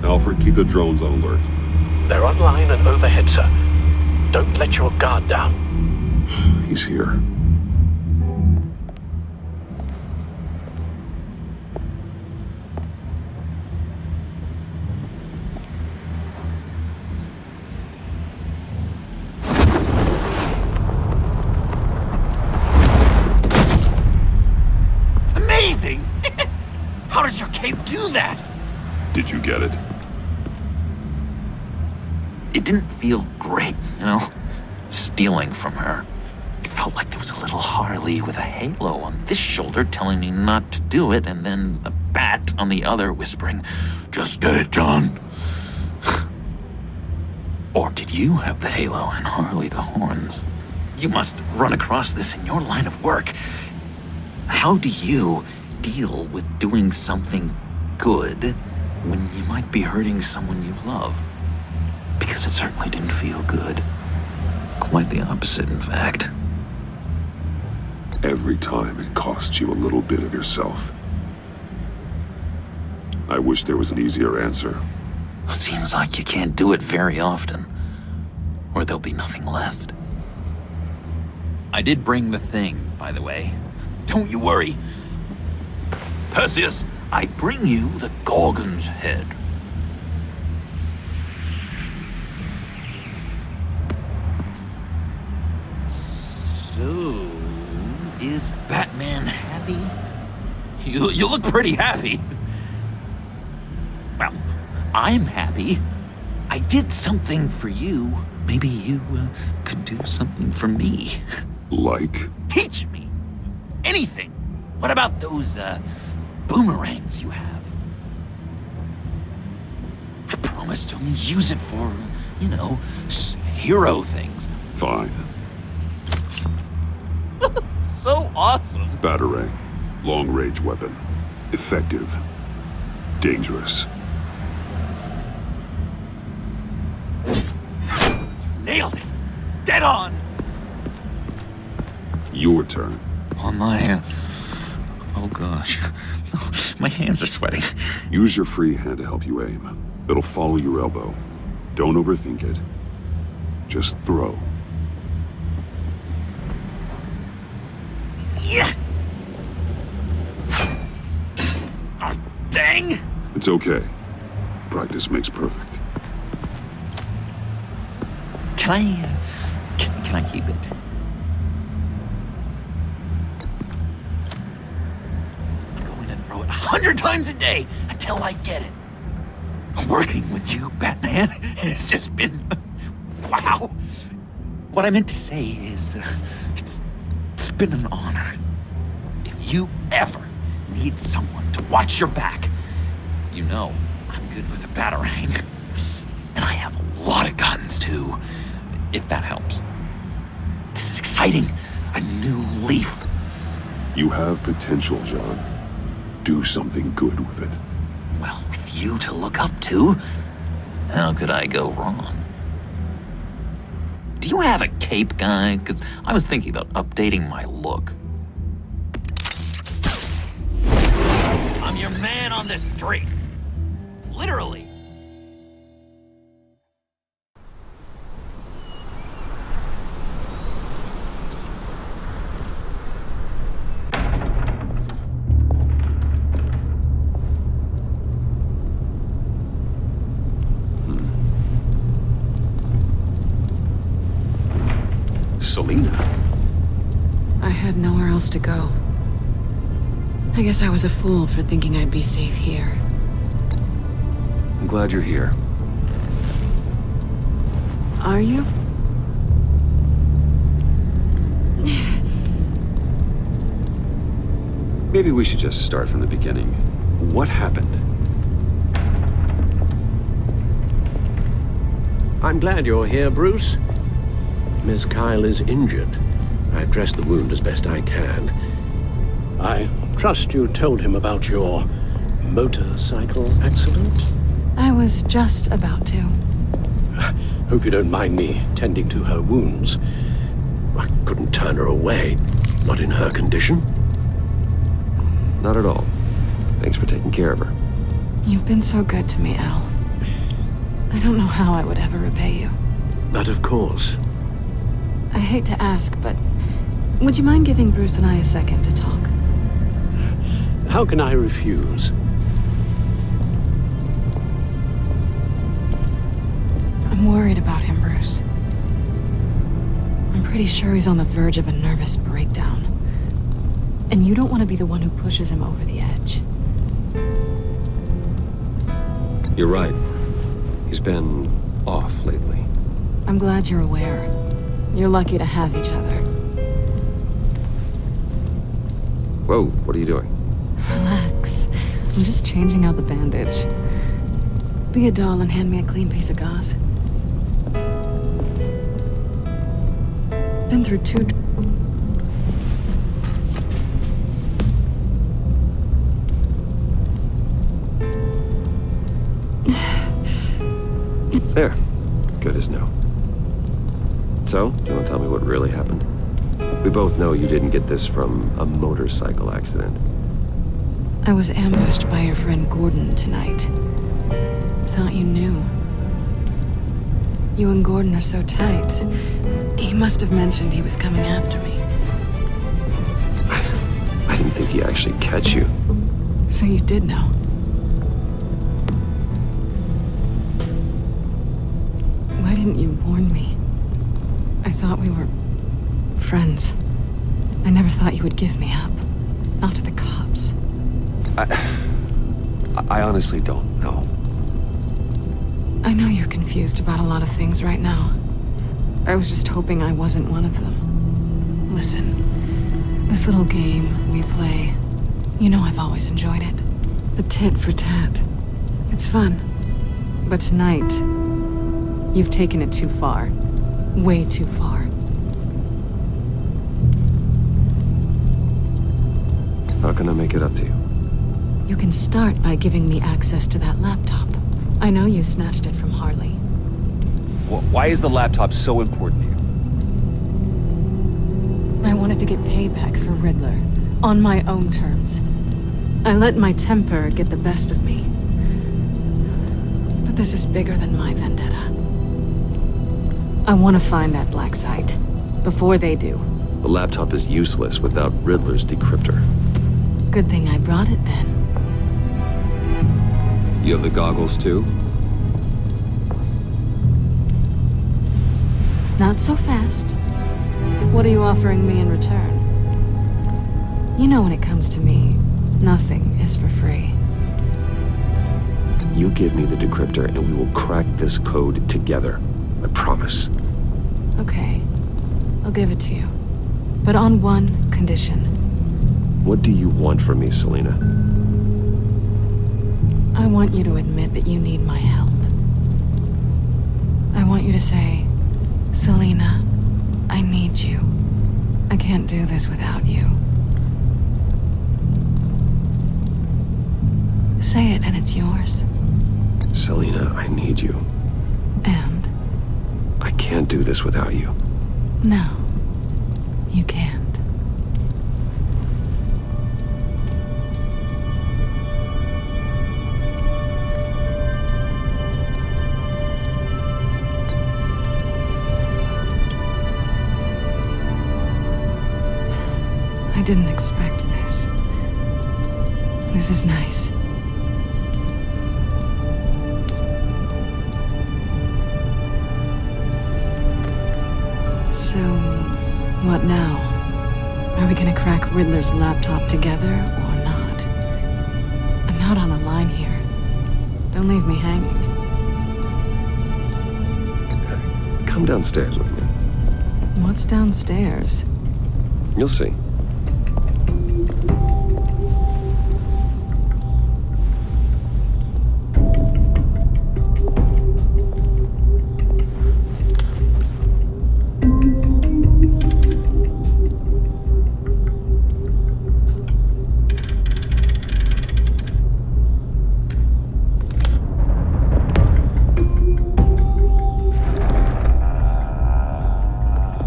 Alfred, keep the drones on alert. They're online and overhead, sir. Don't let your guard down. He's here. Amazing! How does your cape do that? Did you get it? It didn't feel great, you know? Stealing from her. It felt like there was a little Harley with a halo on this shoulder telling me not to do it, and then a bat on the other whispering, Just get it, John. Or did you have the halo and Harley the horns? You must run across this in your line of work. How do you deal with doing something good when you might be hurting someone you love? Because it certainly didn't feel good. Quite the opposite, in fact. Every time it costs you a little bit of yourself. I wish there was an easier answer. It seems like you can't do it very often, or there'll be nothing left. I did bring the thing, by the way. Don't you worry. Perseus, I bring you the Gorgon's head. So, is Batman happy? You look pretty happy. Well, I'm happy. I did something for you. Maybe you could do something for me. Like? Teach me. Anything. What about those, boomerangs you have? I promise to only use it for, you know, hero things. Fine. So awesome. Batarang. Long-range weapon. Effective. Dangerous. Nailed it. Dead on. Your turn. On my, oh gosh. My hands are sweating. Use your free hand to help you aim. It'll follow your elbow. Don't overthink it. Just throw. Yeah. Oh, dang. It's okay. Practice makes perfect. Can I keep it? I'm going to throw it 100 times a day until I get it. Working with you, Batman, it's just been... wow. What I meant to say is, it's been an honor. If you ever need someone to watch your back, you know I'm good with a Batarang. And I have a lot of guns, too, if that helps. This is exciting. A new leaf. You have potential, John. Do something good with it. Well, with you to look up to, how could I go wrong? Do you have a cape, guy? Because I was thinking about updating my look. I'm your man on this street. Literally. Selina? I had nowhere else to go. I guess I was a fool for thinking I'd be safe here. I'm glad you're here. Are you? Maybe we should just start from the beginning. What happened? I'm glad you're here, Bruce. Miss Kyle is injured. I dressed the wound as best I can. I trust you told him about your motorcycle accident? I was just about to. Hope you don't mind me tending to her wounds. I couldn't turn her away, not in her condition. Not at all. Thanks for taking care of her. You've been so good to me, Al. I don't know how I would ever repay you. But of course. I hate to ask, but would you mind giving Bruce and I a second to talk? How can I refuse? I'm worried about him, Bruce. I'm pretty sure he's on the verge of a nervous breakdown. And you don't want to be the one who pushes him over the edge. You're right. He's been off lately. I'm glad you're aware. You're lucky to have each other. Whoa, what are you doing? Relax. I'm just changing out the bandage. Be a doll and hand me a clean piece of gauze. Been through 2... There. Good as new. So, you want to tell me what really happened? We both know you didn't get this from a motorcycle accident. I was ambushed by your friend Gordon tonight. Thought you knew. You and Gordon are so tight. He must have mentioned he was coming after me. I didn't think he'd actually catch you. So you did know. Why didn't you warn me? I thought we were friends. I never thought you would give me up. Not to the cops. I honestly don't know. I know you're confused about a lot of things right now. I was just hoping I wasn't one of them. Listen, this little game we play, you know I've always enjoyed it. The tit for tat. It's fun. But tonight, you've taken it too far. Way too far. How can I make it up to you? You can start by giving me access to that laptop. I know you snatched it from Harley. Why is the laptop so important to you? I wanted to get payback for Riddler, on my own terms. I let my temper get the best of me. But this is bigger than my vendetta. I want to find that black site, before they do. The laptop is useless without Riddler's decryptor. Good thing I brought it then. You have the goggles too? Not so fast. What are you offering me in return? You know when it comes to me, nothing is for free. You give me the decryptor and we will crack this code together. I promise. Okay. I'll give it to you. But on one condition. What do you want from me, Selina? I want you to admit that you need my help. I want you to say, Selina, I need you. I can't do this without you. Say it and it's yours. Selina, I need you. And? I can't do this without you. No, you can't. I didn't expect this. This is nice. So, what now? Are we gonna crack Riddler's laptop together or not? I'm out on a line here. Don't leave me hanging. Come downstairs with me. What's downstairs? You'll see.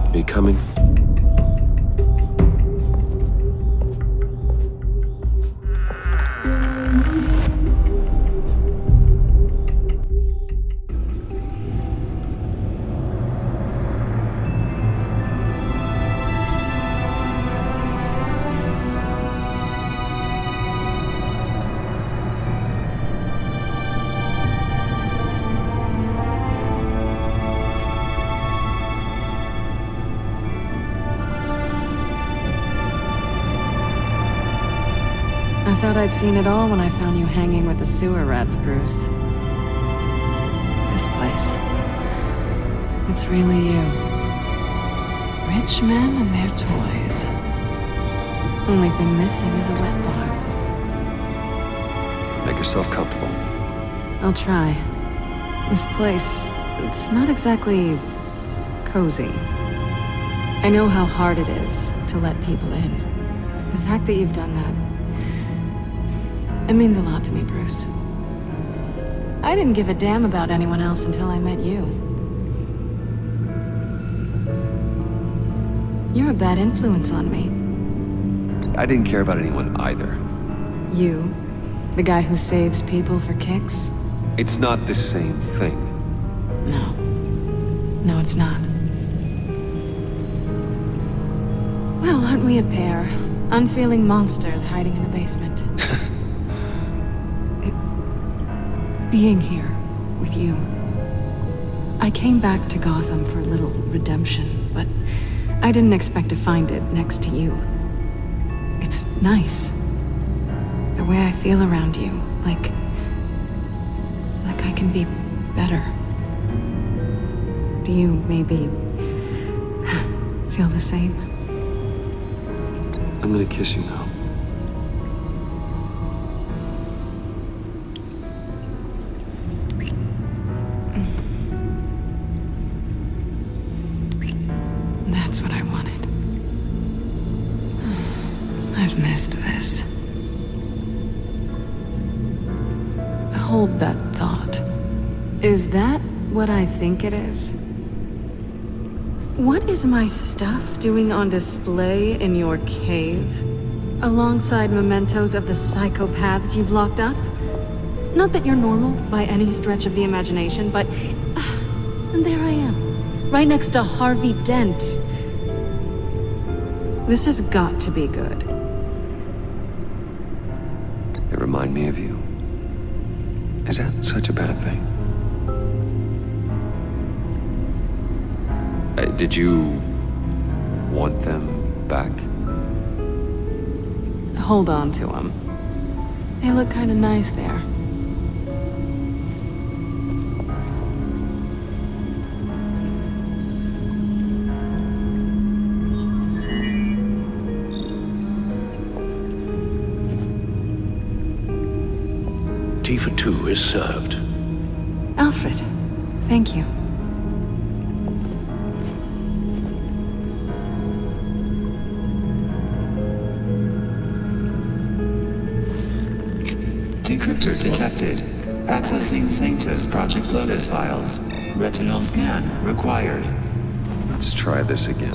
Are you coming? I thought I'd seen it all when I found you hanging with the sewer rats, Bruce. This place. It's really you. Rich men and their toys. Only thing missing is a wet bar. Make yourself comfortable. I'll try. This place, it's not exactly cozy. I know how hard it is to let people in. The fact that you've done that, it means a lot to me, Bruce. I didn't give a damn about anyone else until I met you. You're a bad influence on me. I didn't care about anyone either. You, the guy who saves people for kicks? It's not the same thing. No. No, it's not. Well, aren't we a pair? Unfeeling monsters hiding in the basement. Being here with you. I came back to Gotham for a little redemption, but I didn't expect to find it next to you. It's nice. The way I feel around you, like I can be better. Do you maybe feel the same? I'm gonna kiss you now. That's what I wanted. I've missed this. Hold that thought. Is that what I think it is? What is my stuff doing on display in your cave? Alongside mementos of the psychopaths you've locked up? Not that you're normal by any stretch of the imagination, but and there I am, right next to Harvey Dent. This has got to be good. They remind me of you. Is that such a bad thing? Did you want them back? Hold on to them. They look kind of nice there. Tea for two is served. Alfred, thank you. Decryptor detected. Accessing Sanctus Project Lotus files. Retinal scan required. Let's try this again.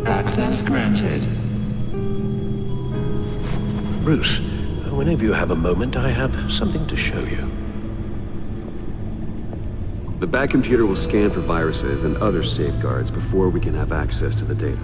Access granted. Bruce, whenever you have a moment, I have something to show you. The back computer will scan for viruses and other safeguards before we can have access to the data.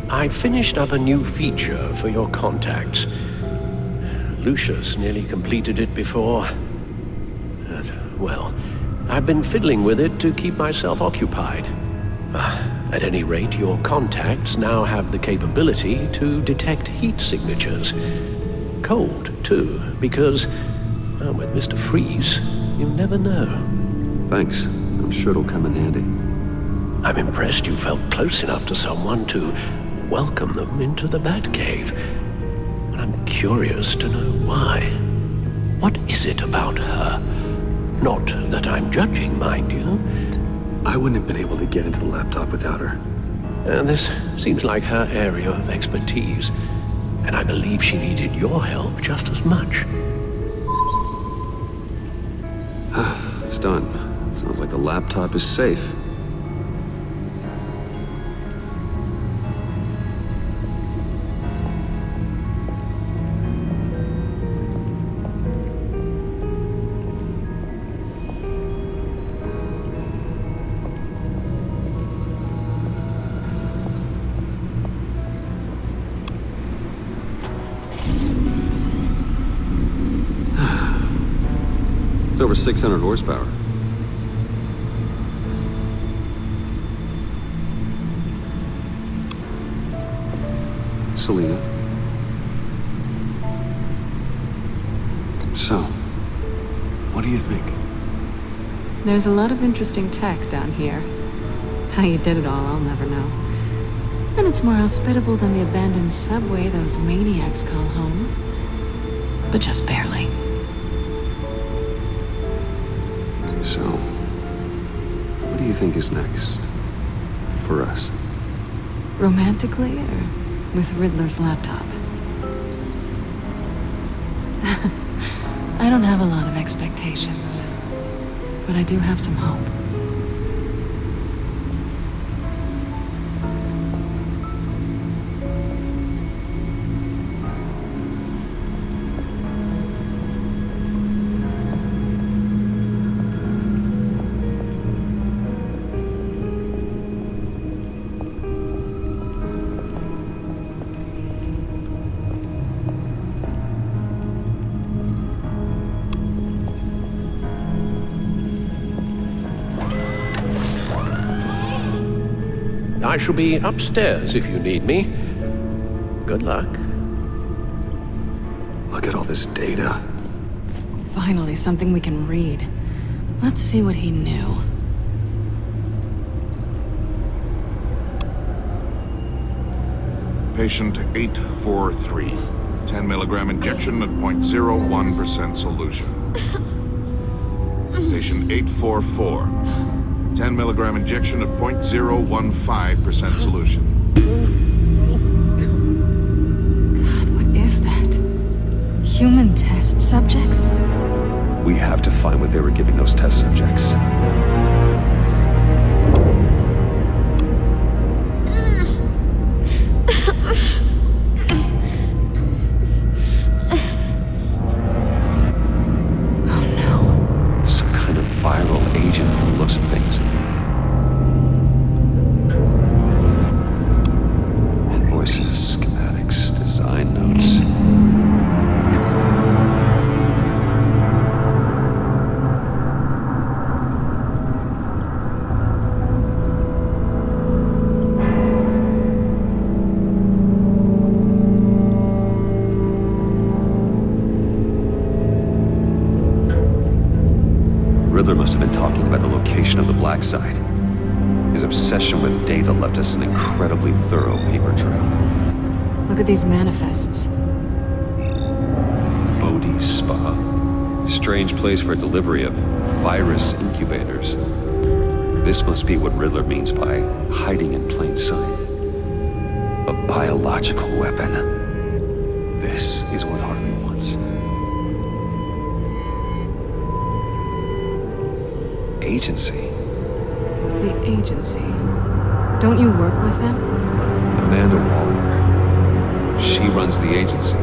I finished up a new feature for your contacts. Lucius nearly completed it before. Well, I've been fiddling with it to keep myself occupied. At any rate, your contacts now have the capability to detect heat signatures. Cold, too, because, well, with Mr. Freeze, you never know. Thanks. I'm sure it'll come in handy. I'm impressed you felt close enough to someone to welcome them into the Batcave. And I'm curious to know why. What is it about her? Not that I'm judging, mind you. I wouldn't have been able to get into the laptop without her. This seems like her area of expertise, and I believe she needed your help just as much. It's done. Sounds like the laptop is safe. over 600 horsepower. Selina. So, what do you think? There's a lot of interesting tech down here. How you did it all, I'll never know. And it's more hospitable than the abandoned subway those maniacs call home. But just barely. So, what do you think is next? For us? Romantically, or with Riddler's laptop? I don't have a lot of expectations, but I do have some hope. I shall be upstairs if you need me. Good luck. Look at all this data. Finally, something we can read. Let's see what he knew. Patient 843. 10 milligram injection at 0.01% solution. Patient 844. 10 milligram injection at 0.015% solution. God, what is that? Human test subjects? We have to find what they were giving those test subjects. Viral agent from the looks of things. Invoices, schematics, design notes. Riddler must have been talking about the location of the Black Site. His obsession with data left us an incredibly thorough paper trail. Look at these manifests. Bodhi's Spa. Strange place for delivery of virus incubators. This must be what Riddler means by hiding in plain sight. A biological weapon. This is what Harley wants. Agency. The agency. Don't you work with them? Amanda Waller. She runs the agency.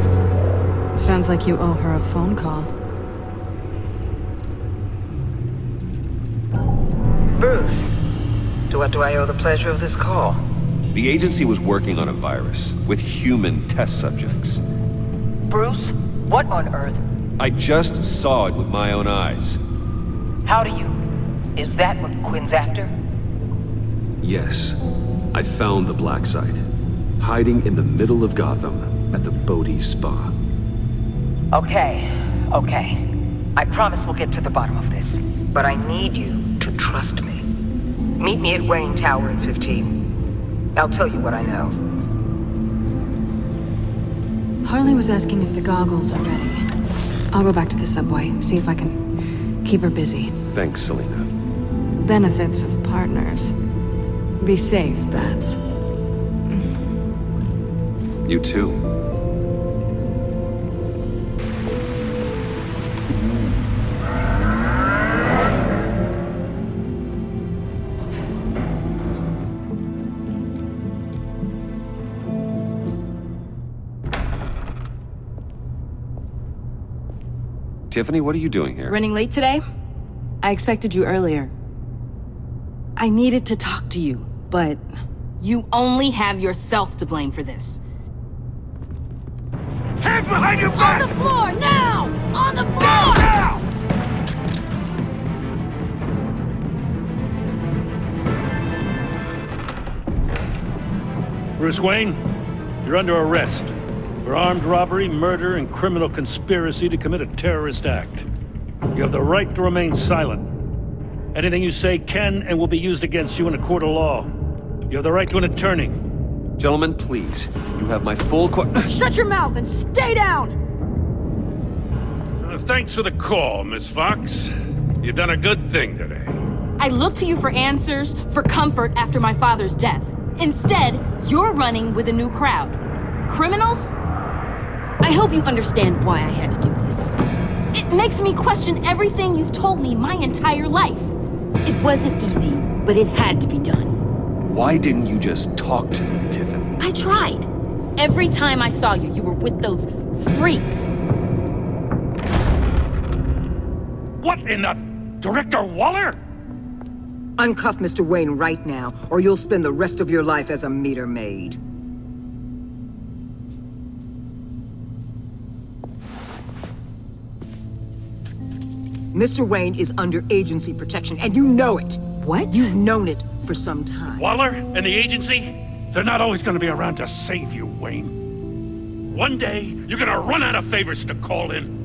Sounds like you owe her a phone call. Bruce, to what do I owe the pleasure of this call? The agency was working on a virus with human test subjects. Bruce, what on earth? I just saw it with my own eyes. How do you? Is that what Quinn's after? Yes. I found the Black Site. Hiding in the middle of Gotham at the Bodhi Spa. Okay. I promise we'll get to the bottom of this. But I need you to trust me. Meet me at Wayne Tower in 15. I'll tell you what I know. Harley was asking if the goggles are ready. I'll go back to the subway, see if I can keep her busy. Thanks, Selina. Benefits of partners. Be safe, Bats. You too. Tiffany, what are you doing here? Running late today? I expected you earlier. I needed to talk to you, but you only have yourself to blame for this. Hands behind your back! On the floor, now! On the floor! Now! Bruce Wayne, you're under arrest for armed robbery, murder, and criminal conspiracy to commit a terrorist act. You have the right to remain silent. Anything you say can and will be used against you in a court of law. You have the right to an attorney. Gentlemen, please. You have my full Shut your mouth and stay down! Thanks for the call, Miss Fox. You've done a good thing today. I look to you for answers, for comfort after my father's death. Instead, you're running with a new crowd. Criminals? I hope you understand why I had to do this. It makes me question everything you've told me my entire life. It wasn't easy, but it had to be done. Why didn't you just talk to me, Tiffany? I tried. Every time I saw you, you were with those freaks. What in the... Director Waller? Uncuff Mr. Wayne right now, or you'll spend the rest of your life as a meter maid. Mr. Wayne is under agency protection, and you know it. What? You've known it for some time. Waller and the agency? They're not always gonna be around to save you, Wayne. One day, you're gonna run out of favors to call in.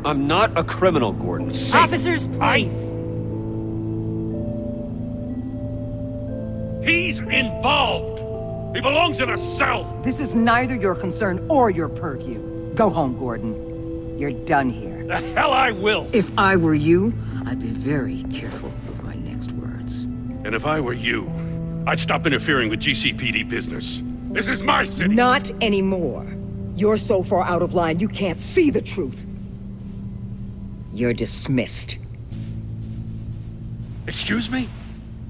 I'm not a criminal, Gordon. Officers, please. He's involved! He belongs in a cell! This is neither your concern or your purview. Go home, Gordon. You're done here. The hell I will! If I were you, I'd be very careful with my next words. And if I were you, I'd stop interfering with GCPD business. This is my city! Not anymore. You're so far out of line, you can't see the truth. You're dismissed. Excuse me?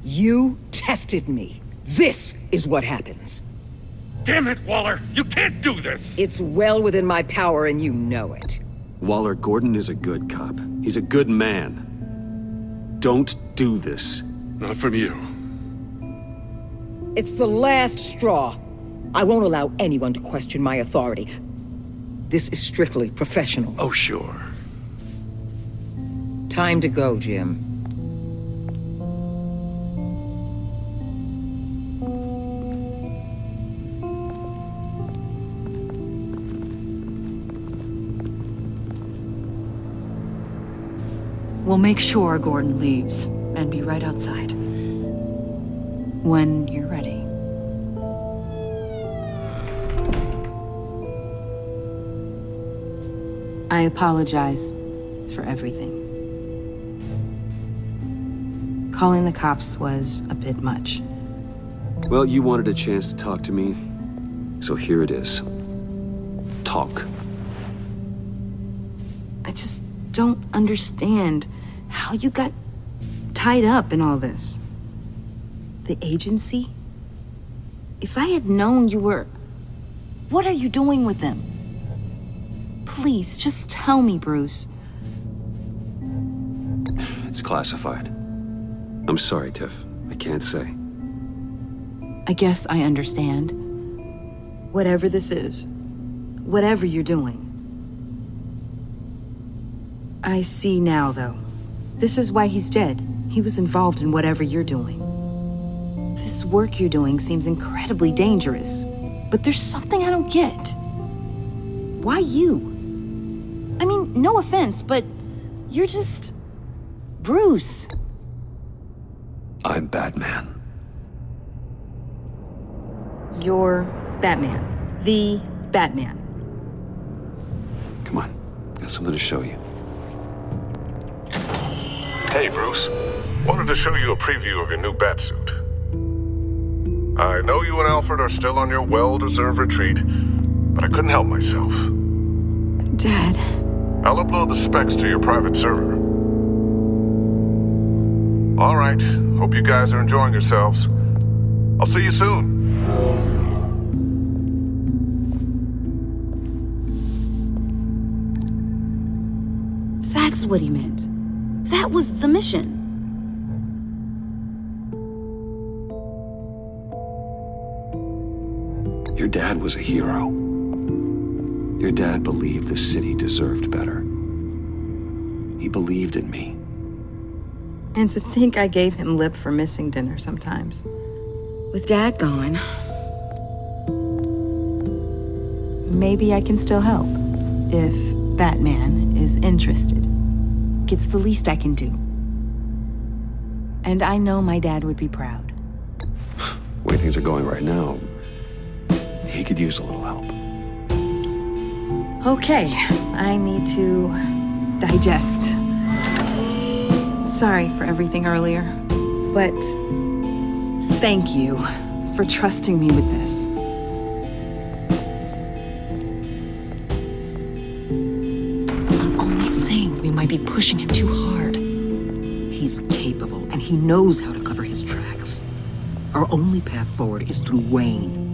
You tested me. This is what happens. Damn it, Waller! You can't do this! It's well within my power and you know it. Waller, Gordon is a good cop. He's a good man. Don't do this. Not from you. It's the last straw. I won't allow anyone to question my authority. This is strictly professional. Oh, sure. Time to go, Jim. We'll make sure Gordon leaves, and be right outside. When you're ready. I apologize for everything. Calling the cops was a bit much. Well, you wanted a chance to talk to me, so here it is. Talk. I just don't understand how you got tied up in all this. The agency? If I had known you were... What are you doing with them? Please, just tell me, Bruce. It's classified. I'm sorry, Tiff. I can't say. I guess I understand. Whatever this is, whatever you're doing. I see now, though. This is why he's dead. He was involved in whatever you're doing. This work you're doing seems incredibly dangerous. But there's something I don't get. Why you? I mean, no offense, but you're just... Bruce. I'm Batman. You're Batman. The Batman. Come on. Got something to show you. Hey, Bruce. Wanted to show you a preview of your new Batsuit. I know you and Alfred are still on your well-deserved retreat, but I couldn't help myself. Dad. I'll upload the specs to your private server. All right. Hope you guys are enjoying yourselves. I'll see you soon. That's what he meant. That was the mission. Your dad was a hero. Your dad believed the city deserved better. He believed in me. And to think I gave him lip for missing dinner sometimes. With Dad gone, maybe I can still help. If Batman is interested. It's the least I can do. And I know my dad would be proud. The way things are going right now, he could use a little help. Okay, I need to digest. Sorry for everything earlier, but thank you for trusting me with this. I'm only saying we might be pushing him too hard. He's capable, and he knows how to cover his tracks. Our only path forward is through Wayne.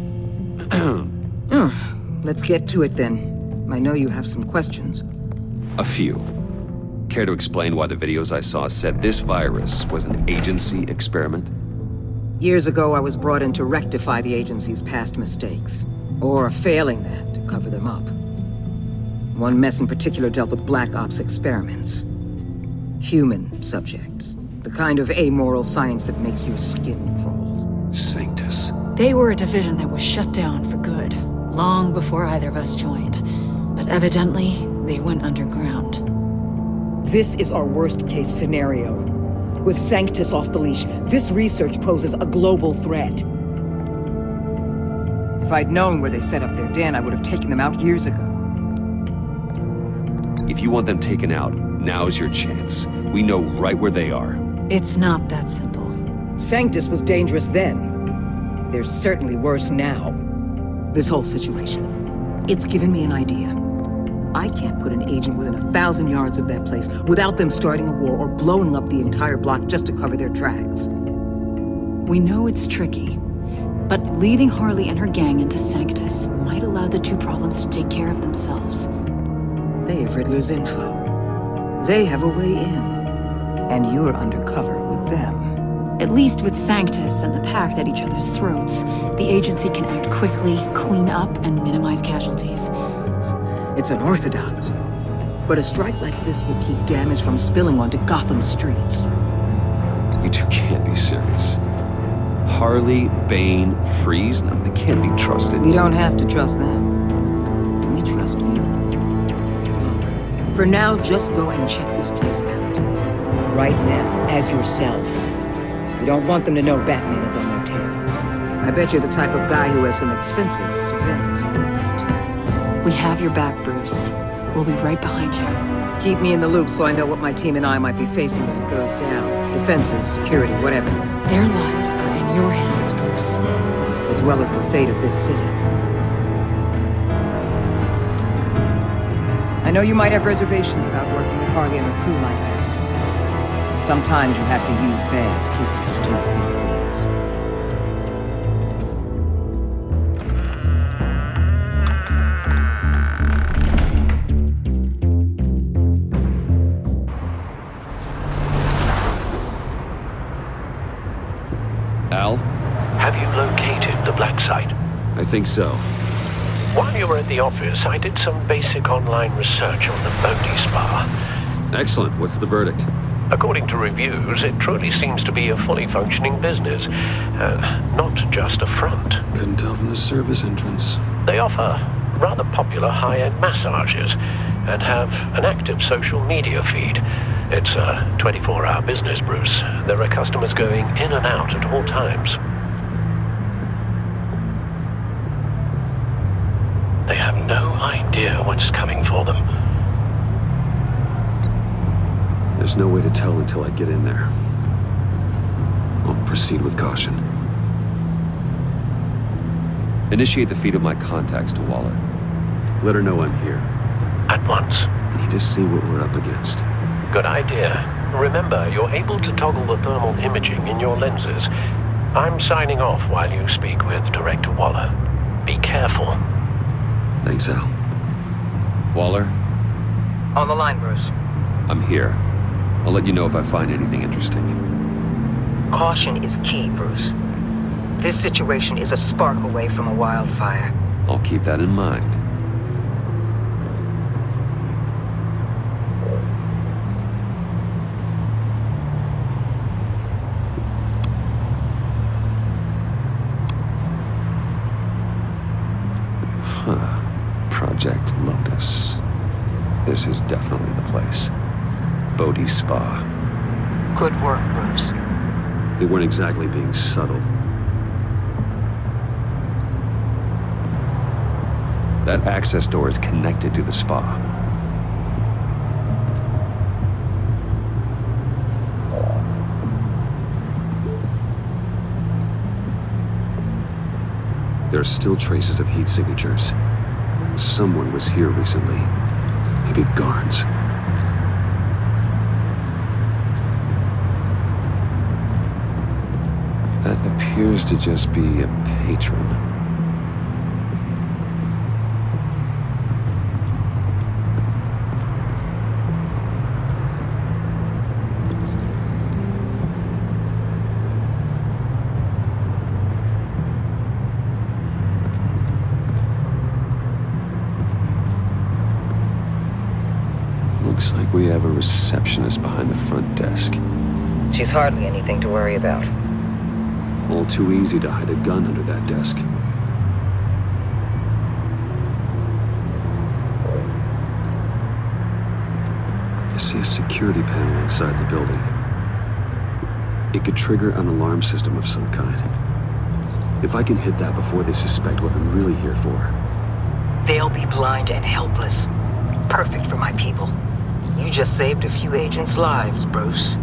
Let's get to it then. I know you have some questions. A few. Care to explain why the videos I saw said this virus was an agency experiment? Years ago, I was brought in to rectify the agency's past mistakes. Or failing that, to cover them up. One mess in particular dealt with Black Ops experiments. Human subjects. The kind of amoral science that makes your skin crawl. Sanctus. They were a division that was shut down for good, long before either of us joined. But evidently, they went underground. This is our worst-case scenario. With Sanctus off the leash, this research poses a global threat. If I'd known where they set up their den, I would have taken them out years ago. If you want them taken out, now's your chance. We know right where they are. It's not that simple. Sanctus was dangerous then. They're certainly worse now. This whole situation, it's given me an idea. I can't put an agent within 1,000 yards of that place without them starting a war or blowing up the entire block just to cover their tracks. We know it's tricky, but leading Harley and her gang into Sanctus might allow the two problems to take care of themselves. They have Riddler's info. They have a way in. And you're undercover with them. At least with Sanctus and the Pact at each other's throats, the agency can act quickly, clean up, and minimize casualties. It's unorthodox. But a strike like this will keep damage from spilling onto Gotham streets. You two can't be serious. Harley, Bane, Freeze, no, they can't be trusted. We don't have to trust them. We trust you. For now, just go and check this place out. Right now, as yourself. We don't want them to know Batman is on their tail. I bet you're the type of guy who has some expensive surveillance equipment. We have your back, Bruce. We'll be right behind you. Keep me in the loop so I know what my team and I might be facing when it goes down. Defenses, security, whatever. Their lives are in your hands, Bruce. As well as the fate of this city. I know you might have reservations about working with Harley and her crew like this. Sometimes you have to use bad people to do good things. Al? Have you located the black site? I think so. While you were at the office, I did some basic online research on the Bodhi Spa. Excellent. What's the verdict? According to reviews, it truly seems to be a fully functioning business, not just a front. Couldn't tell from the service entrance. They offer rather popular high-end massages and have an active social media feed. It's a 24-hour business, Bruce. There are customers going in and out at all times. They have no idea what's coming for them. There's no way to tell until I get in there. I'll proceed with caution. Initiate the feed of my contacts to Waller. Let her know I'm here. At once. I need to see what we're up against. Good idea. Remember, you're able to toggle the thermal imaging in your lenses. I'm signing off while you speak with Director Waller. Be careful. Thanks, Al. Waller? On the line, Bruce. I'm here. I'll let you know if I find anything interesting. Caution is key, Bruce. This situation is a spark away from a wildfire. I'll keep that in mind. Project Lotus. This is definitely the place. Bodhi Spa. Good work, Bruce. They weren't exactly being subtle. That access door is connected to the spa. There are still traces of heat signatures. Someone was here recently. Maybe guards. That appears to just be a patron. Looks like we have a receptionist behind the front desk. She's hardly anything to worry about. All too easy to hide a gun under that desk. I see a security panel inside the building. It could trigger an alarm system of some kind. If I can hit that before they suspect what I'm really here for. They'll be blind and helpless. Perfect for my people. You just saved a few agents' lives, Bruce.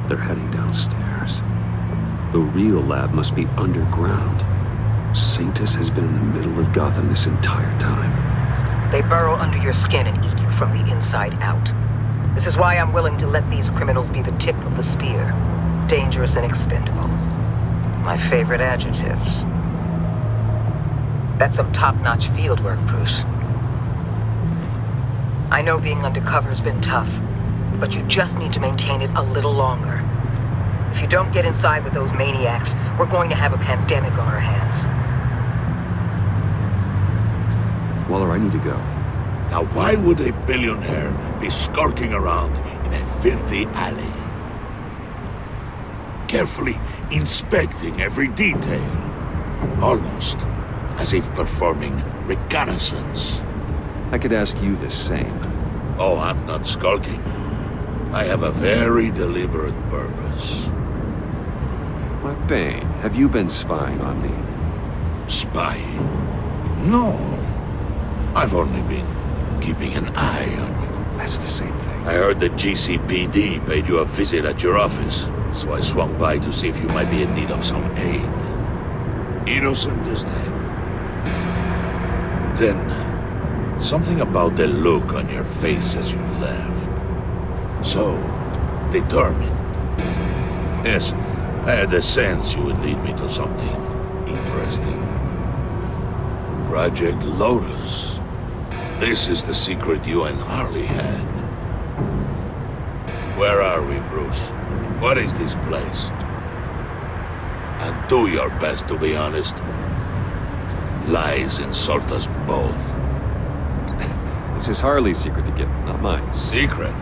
They're heading downstairs. The real lab must be underground. Sanctus has been in the middle of Gotham this entire time. They burrow under your skin and eat you from the inside out. This is why I'm willing to let these criminals be the tip of the spear. Dangerous and expendable. My favorite adjectives. That's some top-notch field work, Bruce. I know being undercover's been tough, but you just need to maintain it a little longer. If you don't get inside with those maniacs, we're going to have a pandemic on our hands. Waller, I need to go. Now why would a billionaire be skulking around in a filthy alley? Carefully inspecting every detail. Almost as if performing reconnaissance. I could ask you the same. Oh, I'm not skulking. I have a very deliberate purpose. Why, Bane, have you been spying on me? Spying? No. I've only been keeping an eye on you. That's the same thing. I heard the GCPD paid you a visit at your office, so I swung by to see if you might be in need of some aid. Innocent as that. Then, something about the look on your face as you left. So, determined. Yes, I had a sense you would lead me to something interesting. Project Lotus. This is the secret you and Harley had. Where are we, Bruce? What is this place? And do your best to be honest. Lies insult us both. This is Harley's secret to give, not mine. Secret?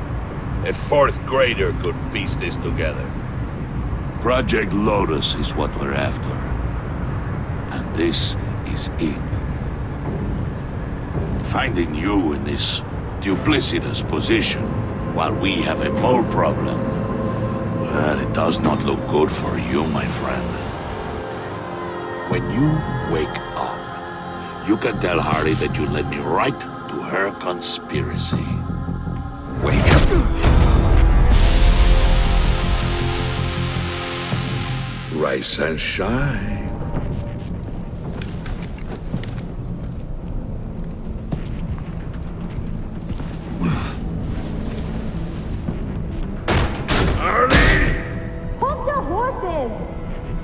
A fourth grader could piece this together. Project Lotus is what we're after. And this is it. Finding you in this duplicitous position while we have a mole problem, well, it does not look good for you, my friend. When you wake up, you can tell Harley that you led me right to her conspiracy. Wake up! Rise and shine. Hold your horses!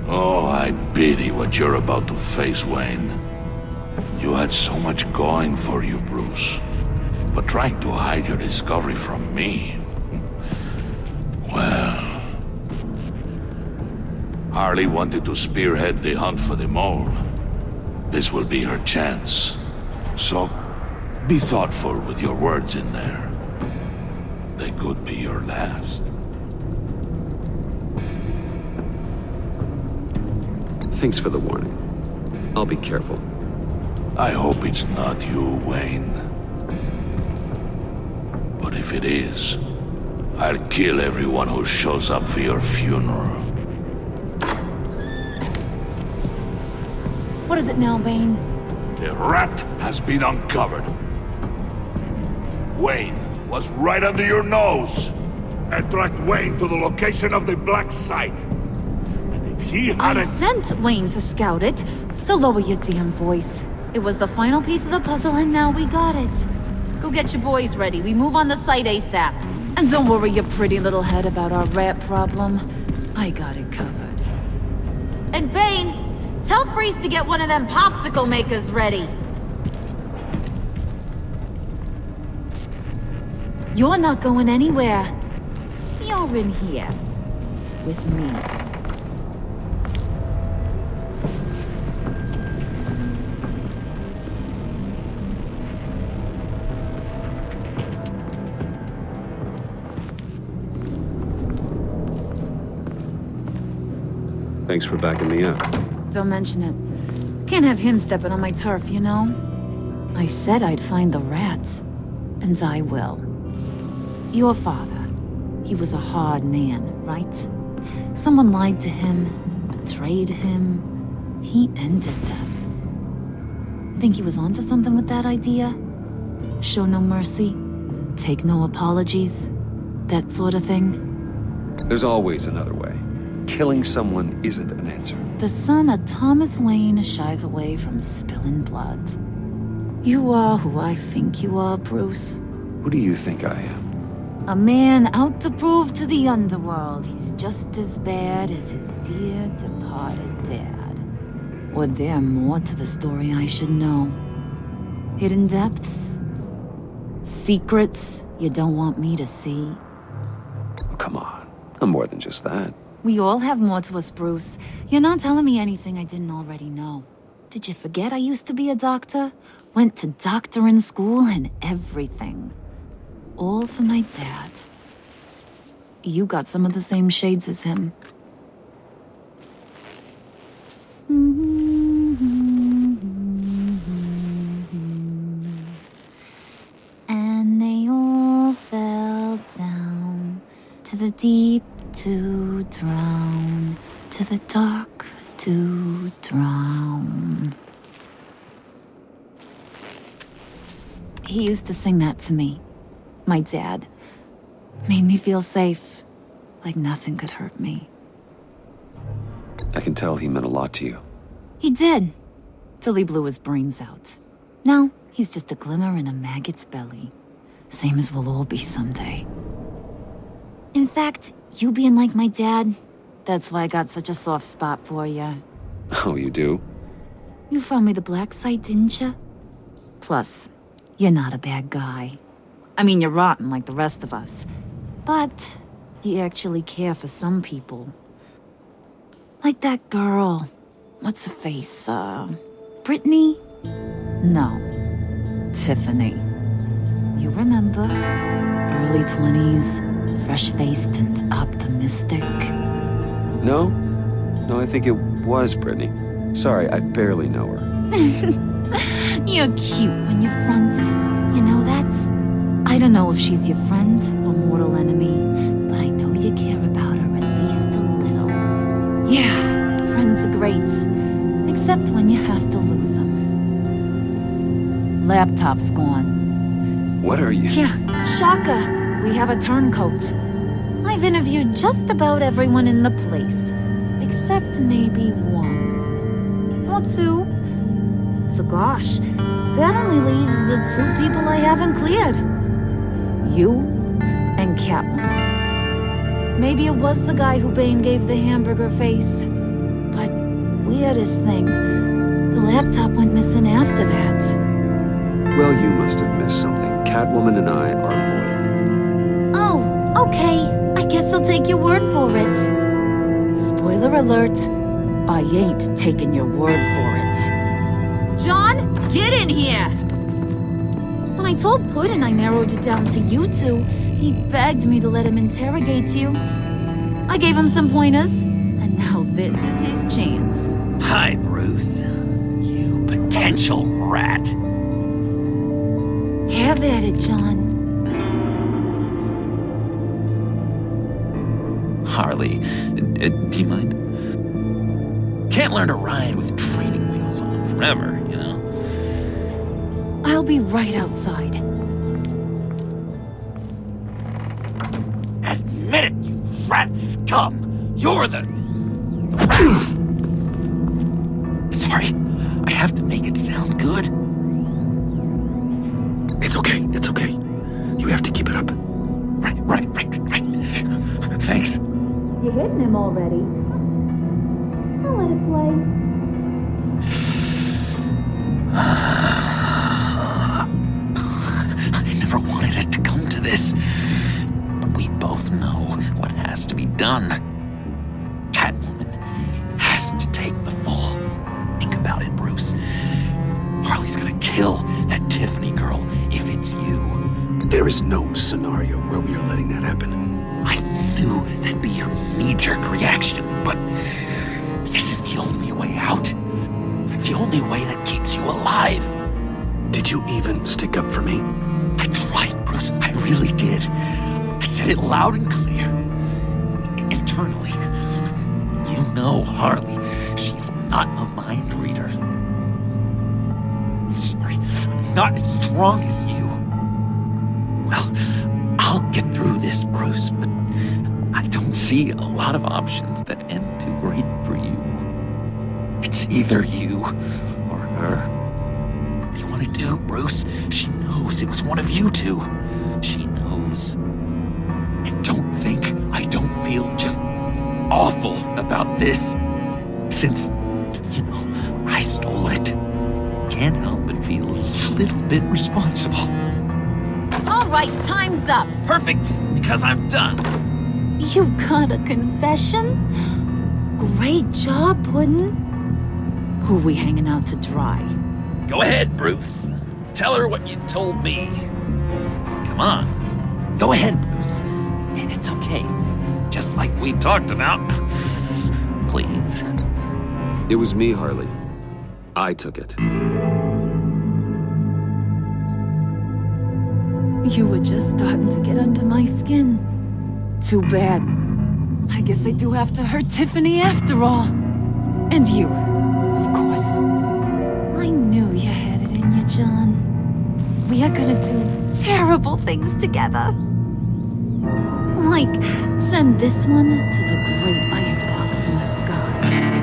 Oh, I pity what you're about to face, Wayne. You had so much going for you, Bruce. But trying to hide your discovery from me... Well... Harley wanted to spearhead the hunt for the mole. This will be her chance. So, be thoughtful with your words in there. They could be your last. Thanks for the warning. I'll be careful. I hope it's not you, Wayne. But if it is, I'll kill everyone who shows up for your funeral. What is it now, Bane? The rat has been uncovered. Wayne was right under your nose. And tracked Wayne to the location of the black site. And if he I hadn't... sent Wayne to scout it, so lower your damn voice. It was the final piece of the puzzle and now we got it. Go get your boys ready. We move on the site ASAP. And don't worry your pretty little head about our rat problem. I got it covered. And Bane, tell Freeze to get one of them popsicle makers ready. You're not going anywhere. You're in here. With me. Thanks for backing me up. Don't mention it. Can't have him stepping on my turf, you know? I said I'd find the rats. And I will. Your father. He was a hard man, right? Someone lied to him, betrayed him. He ended them. Think he was onto something with that idea? Show no mercy? Take no apologies? That sort of thing? There's always another way. Killing someone isn't an answer. The son of Thomas Wayne shies away from spilling blood. You are who I think you are, Bruce. Who do you think I am? A man out to prove to the underworld he's just as bad as his dear departed dad. Or there more to the story I should know? Hidden depths? Secrets you don't want me to see? Oh, come on. I'm more than just that. We all have more to us, Bruce. You're not telling me anything I didn't already know. Did you forget I used to be a doctor? Went to doctoring school and everything. All for my dad. You got some of the same shades as him. And they all fell down to the deep to drown, to the dark to drown. He used to sing that to me. My dad. Made me feel safe. Like nothing could hurt me. I can tell he meant a lot to you. He did. Till he blew his brains out. Now, he's just a glimmer in a maggot's belly. Same as we'll all be someday. In fact, you being like my dad, that's why I got such a soft spot for you. Oh, you do? You found me the black site, didn't you? Plus, you're not a bad guy. I mean, you're rotten like the rest of us. But you actually care for some people. Like that girl. What's her face? Brittany? No. Tiffany. You remember? Early 20s, fresh-faced and optimistic. No? No, I think it was Brittany. Sorry, I barely know her. You're cute when you front. You know that? I don't know if she's your friend or mortal enemy, but I know you care about her at least a little. Yeah, friends are great. Except when you have to lose them. Laptop's gone. What are you? Yeah, Shaka. We have a turncoat. I've interviewed just about everyone in the place. Except maybe one. Or two. So gosh, that only leaves the two people I haven't cleared. You and Catwoman. Maybe it was the guy who Bane gave the hamburger face. But weirdest thing, the laptop went missing after that. Well, you must have missed something. Catwoman and I are loyal. Oh, okay. I guess I'll take your word for it. Spoiler alert, I ain't taking your word for it. John, get in here! When I told Puddin' I narrowed it down to you two, he begged me to let him interrogate you. I gave him some pointers, and now this is his chance. Hi, Bruce. You potential rat. Have at it, John. Harley, do you mind? Can't learn to ride with training wheels on forever, you know? I'll be right outside. Admit it, you rat scum! You're the rat! Sorry, I have to make it sound good. It's okay, it's okay. You have to keep it up. Right. Thanks. You're hitting him already. I'll let it play. I never wanted it to come to this. But we both know what has to be done. Catwoman has to take the fall. Think about it, Bruce. Harley's gonna kill that Tiffany girl if it's you. There is no scenario where we are letting that happen. I knew that'd be your knee-jerk reaction, but this is the only way out. The only way that keeps you alive. Did you even stick up for me? I tried, Bruce. I really did. I said it loud and clear. Internally. You know Harley. She's not a mind reader. I'm sorry. I'm not as strong as you. Well, I'll get through this, Bruce, but I don't see a lot of options that end too great for you. It's either you or her. do you want to do, Bruce? She knows it was one of you two. She knows. And don't think I don't feel just awful about this. Since, I stole it. Can't help but feel a little bit responsible. All right, time's up. Perfect, because I'm done. You got a confession? Great job, Puddin'. Who we hanging out to dry? Go ahead, Bruce. Tell her what you told me. Come on. Go ahead, Bruce. It's okay. Just like we talked about. Please. It was me, Harley. I took it. You were just starting to get under my skin. Too bad. I guess I do have to hurt Tiffany after all. And you, of course. I knew you had it in you, John. We are gonna do terrible things together. Like, send this one to the great icebox in the sky.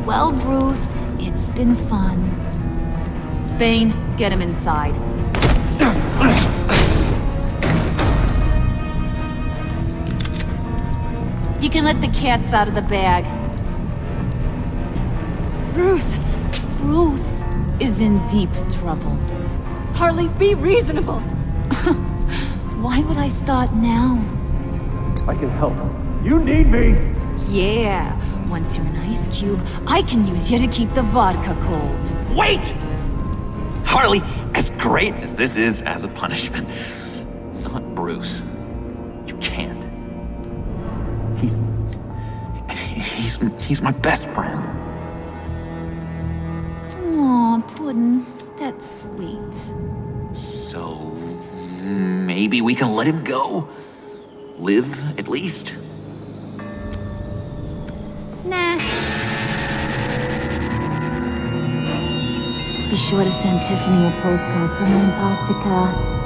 Well, Bruce, it's been fun. Bane, get him inside. You can let the cats out of the bag. Bruce! Bruce is in deep trouble. Harley, be reasonable! Why would I start now? I can help. You need me! Yeah, once you're an ice cube, I can use you to keep the vodka cold. Wait! Harley, as great as this is as a punishment, not Bruce. You can't. He's my best friend. Aw, Puddin', that's sweet. So maybe we can let him go? Live, at least? Nah. Be sure to send Tiffany a postcard from Antarctica.